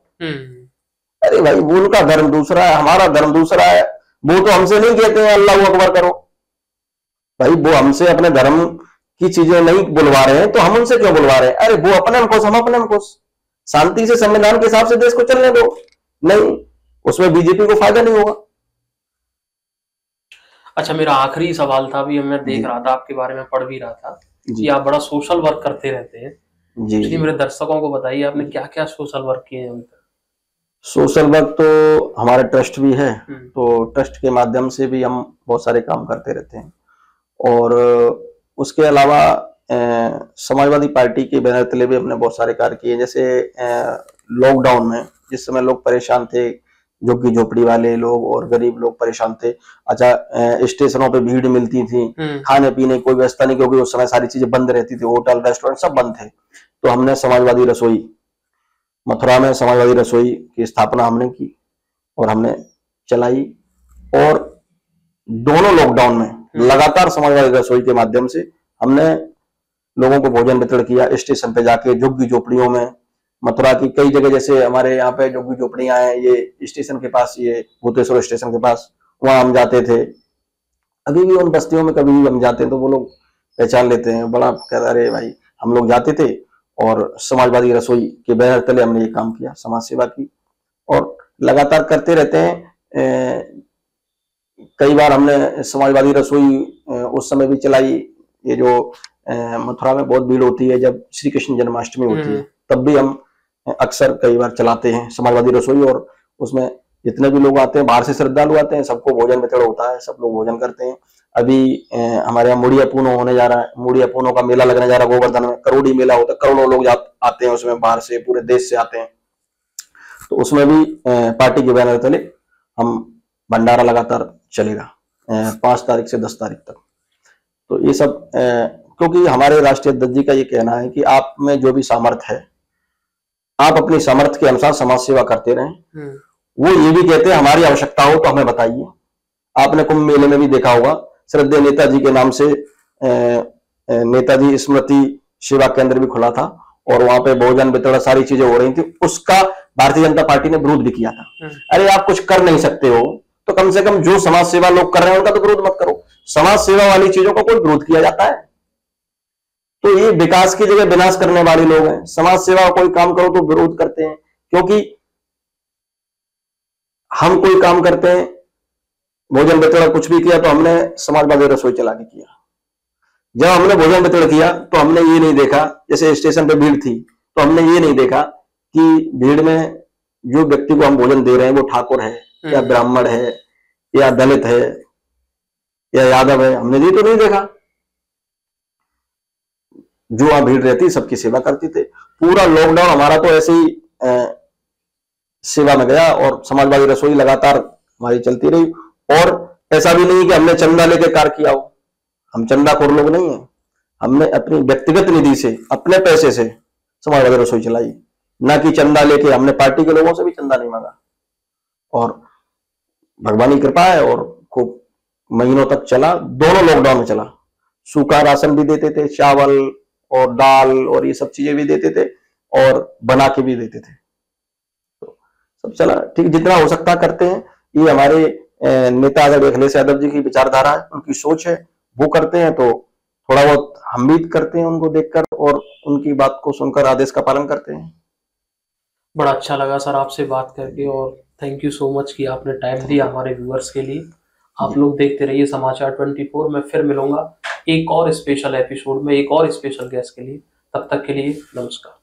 अरे भाई, वो उनका धर्म दूसरा है, हमारा धर्म दूसरा है। वो तो हमसे नहीं कहते हैं अल्लाह अकबर करो। भाई वो हमसे अपने धर्म की चीजें नहीं बुलवा रहे हैं, तो हम उनसे क्यों बुलवा रहे हैं? अरे वो अपने में खुश, हम अपने में खुश, शांति से संविधान के हिसाब से देश को चलने दो। नहीं, उसमें बीजेपी को फायदा नहीं होगा। अच्छा, मेरा आखिरी सवाल था, अभी मैं देख रहा था आपके बारे में, पढ़ भी रहा था कि आप बड़ा सोशल वर्क करते रहते हैं जी। मेरे दर्शकों को बताइए आपने क्या क्या सोशल वर्क किए हैं अभी तक? सोशल वर्क तो हमारा ट्रस्ट भी है, तो ट्रस्ट के माध्यम से भी हम बहुत सारे काम करते रहते हैं। और उसके अलावा समाजवादी पार्टी के बैनर तले भी हमने बहुत सारे कार्य किए। जैसे लॉकडाउन में जिस समय लोग परेशान थे, झुग्गी झोपड़ी वाले लोग और गरीब लोग परेशान थे। अच्छा, स्टेशनों पे भीड़ मिलती थी, खाने पीने की कोई व्यवस्था नहीं, क्योंकि उस समय सारी चीजें बंद रहती थी, होटल रेस्टोरेंट सब बंद थे। तो हमने समाजवादी रसोई, मथुरा में समाजवादी रसोई की स्थापना हमने की और हमने चलाई। और दोनों लॉकडाउन में लगातार समाजवादी रसोई के माध्यम से हमने लोगों को भोजन वितरण किया स्टेशन पे जाके, झुग्गी झोपड़ियों में। मथुरा की कई जगह, जैसे हमारे यहाँ पे झुग्गी झोपड़ियां हैं, ये स्टेशन के पास, ये भूतेश्वर स्टेशन के पास, वहां हम जाते थे। अभी भी उन बस्तियों में कभी भी हम जाते हैं तो वो लोग पहचान लेते हैं, बड़ा कहता, अरे भाई हम लोग जाते थे और समाजवादी रसोई के बैनर तले हमने ये काम किया, समाज सेवा की, और लगातार करते रहते हैं। कई बार हमने समाजवादी रसोई उस समय भी चलाई, ये जो मथुरा में बहुत भीड़ होती है जब श्री कृष्ण जन्माष्टमी होती है, तब भी हम अक्सर कई बार चलाते हैं समाजवादी रसोई, और उसमें जितने भी लोग आते हैं, बाहर से श्रद्धालु आते हैं, सबको भोजन वितरण होता है, सब लोग भोजन करते हैं। अभी हमारे यहाँ मुड़िया पूनो होने जा रहा है, मुड़िया पूनो का मेला लगने जा रहा है गोवर्धन में, करोड़ी मेला होता है, करोड़ों लोग आते हैं उसमें, बाहर से पूरे देश से आते हैं। तो उसमें भी पार्टी के बैनर तले हम भंडारा लगातार चलेगा 5 तारीख से 10 तारीख तक। तो ये सब क्योंकि हमारे राष्ट्रीय अध्यक्ष जी का ये कहना है कि आप में जो भी सामर्थ्य है, आप अपनी सामर्थ्य के अनुसार समाज सेवा करते रहें। वो ये भी कहते हैं हमारी आवश्यकता हो तो हमें बताइए। आपने कुंभ मेले में भी देखा होगा, श्रद्धेय नेताजी के नाम से नेताजी स्मृति सेवा केंद्र भी खुला था, और वहां पे भोजन वितरण सारी चीजें हो रही थी, उसका भारतीय जनता पार्टी ने विरोध भी किया था। अरे आप कुछ कर नहीं सकते हो तो कम से कम जो समाज सेवा लोग कर रहे हैं उनका तो विरोध मत करो। समाज सेवा वाली चीजों का कोई विरोध किया जाता है? तो ये विकास की जगह विनाश करने वाले लोग हैं। समाज सेवा का कोई काम करो तो विरोध करते हैं, क्योंकि हम कोई काम करते हैं, भोजन वितरण कुछ भी किया तो हमने समाजवादी रसोई चला के किया। जब हमने भोजन वितरण किया तो हमने ये नहीं देखा, जैसे स्टेशन पे भीड़ थी तो हमने ये नहीं देखा कि भीड़ में जो व्यक्ति को हम भोजन दे रहे हैं वो ठाकुर है या ब्राह्मण है या दलित है या यादव है, हमने ये तो नहीं देखा। जो वहां भीड़ रहती सबकी सेवा करती थे। पूरा लॉकडाउन हमारा तो ऐसे ही सेवा में गया, और समाजवादी रसोई लगातार हमारी चलती रही। और ऐसा भी नहीं कि हमने चंदा लेके कार्य किया हो, हम चंदाखोर लोग नहीं है। हमने अपनी व्यक्तिगत निधि से, अपने पैसे से समाजवादी रसोई चलाई, ना कि चंदा लेके। हमने पार्टी के लोगों से भी चंदा नहीं मांगा, और भगवान की कृपा है और खूब महीनों तक चला। दोनों लॉकडाउन में चला। सूखा राशन भी देते थे, चावल और दाल और ये सब चीजें भी देते थे, और बना के भी देते थे। तो सब चला ठीक, जितना हो सकता करते हैं। ये हमारे नेता अखिलेश यादव जी की विचारधारा है, उनकी सोच है, वो करते हैं। तो थोड़ा बहुत हम भी करते हैं उनको देखकर, और उनकी बात को सुनकर आदेश का पालन करते हैं। बड़ा अच्छा लगा सर आपसे बात करके, और थैंक यू सो मच कि आपने टाइम दिया हमारे व्यूअर्स के लिए। आप लोग देखते रहिए समाचार 24। मैं फिर मिलूंगा एक और स्पेशल एपिसोड में, एक और स्पेशल गेस्ट के लिए। तब तक के लिए नमस्कार।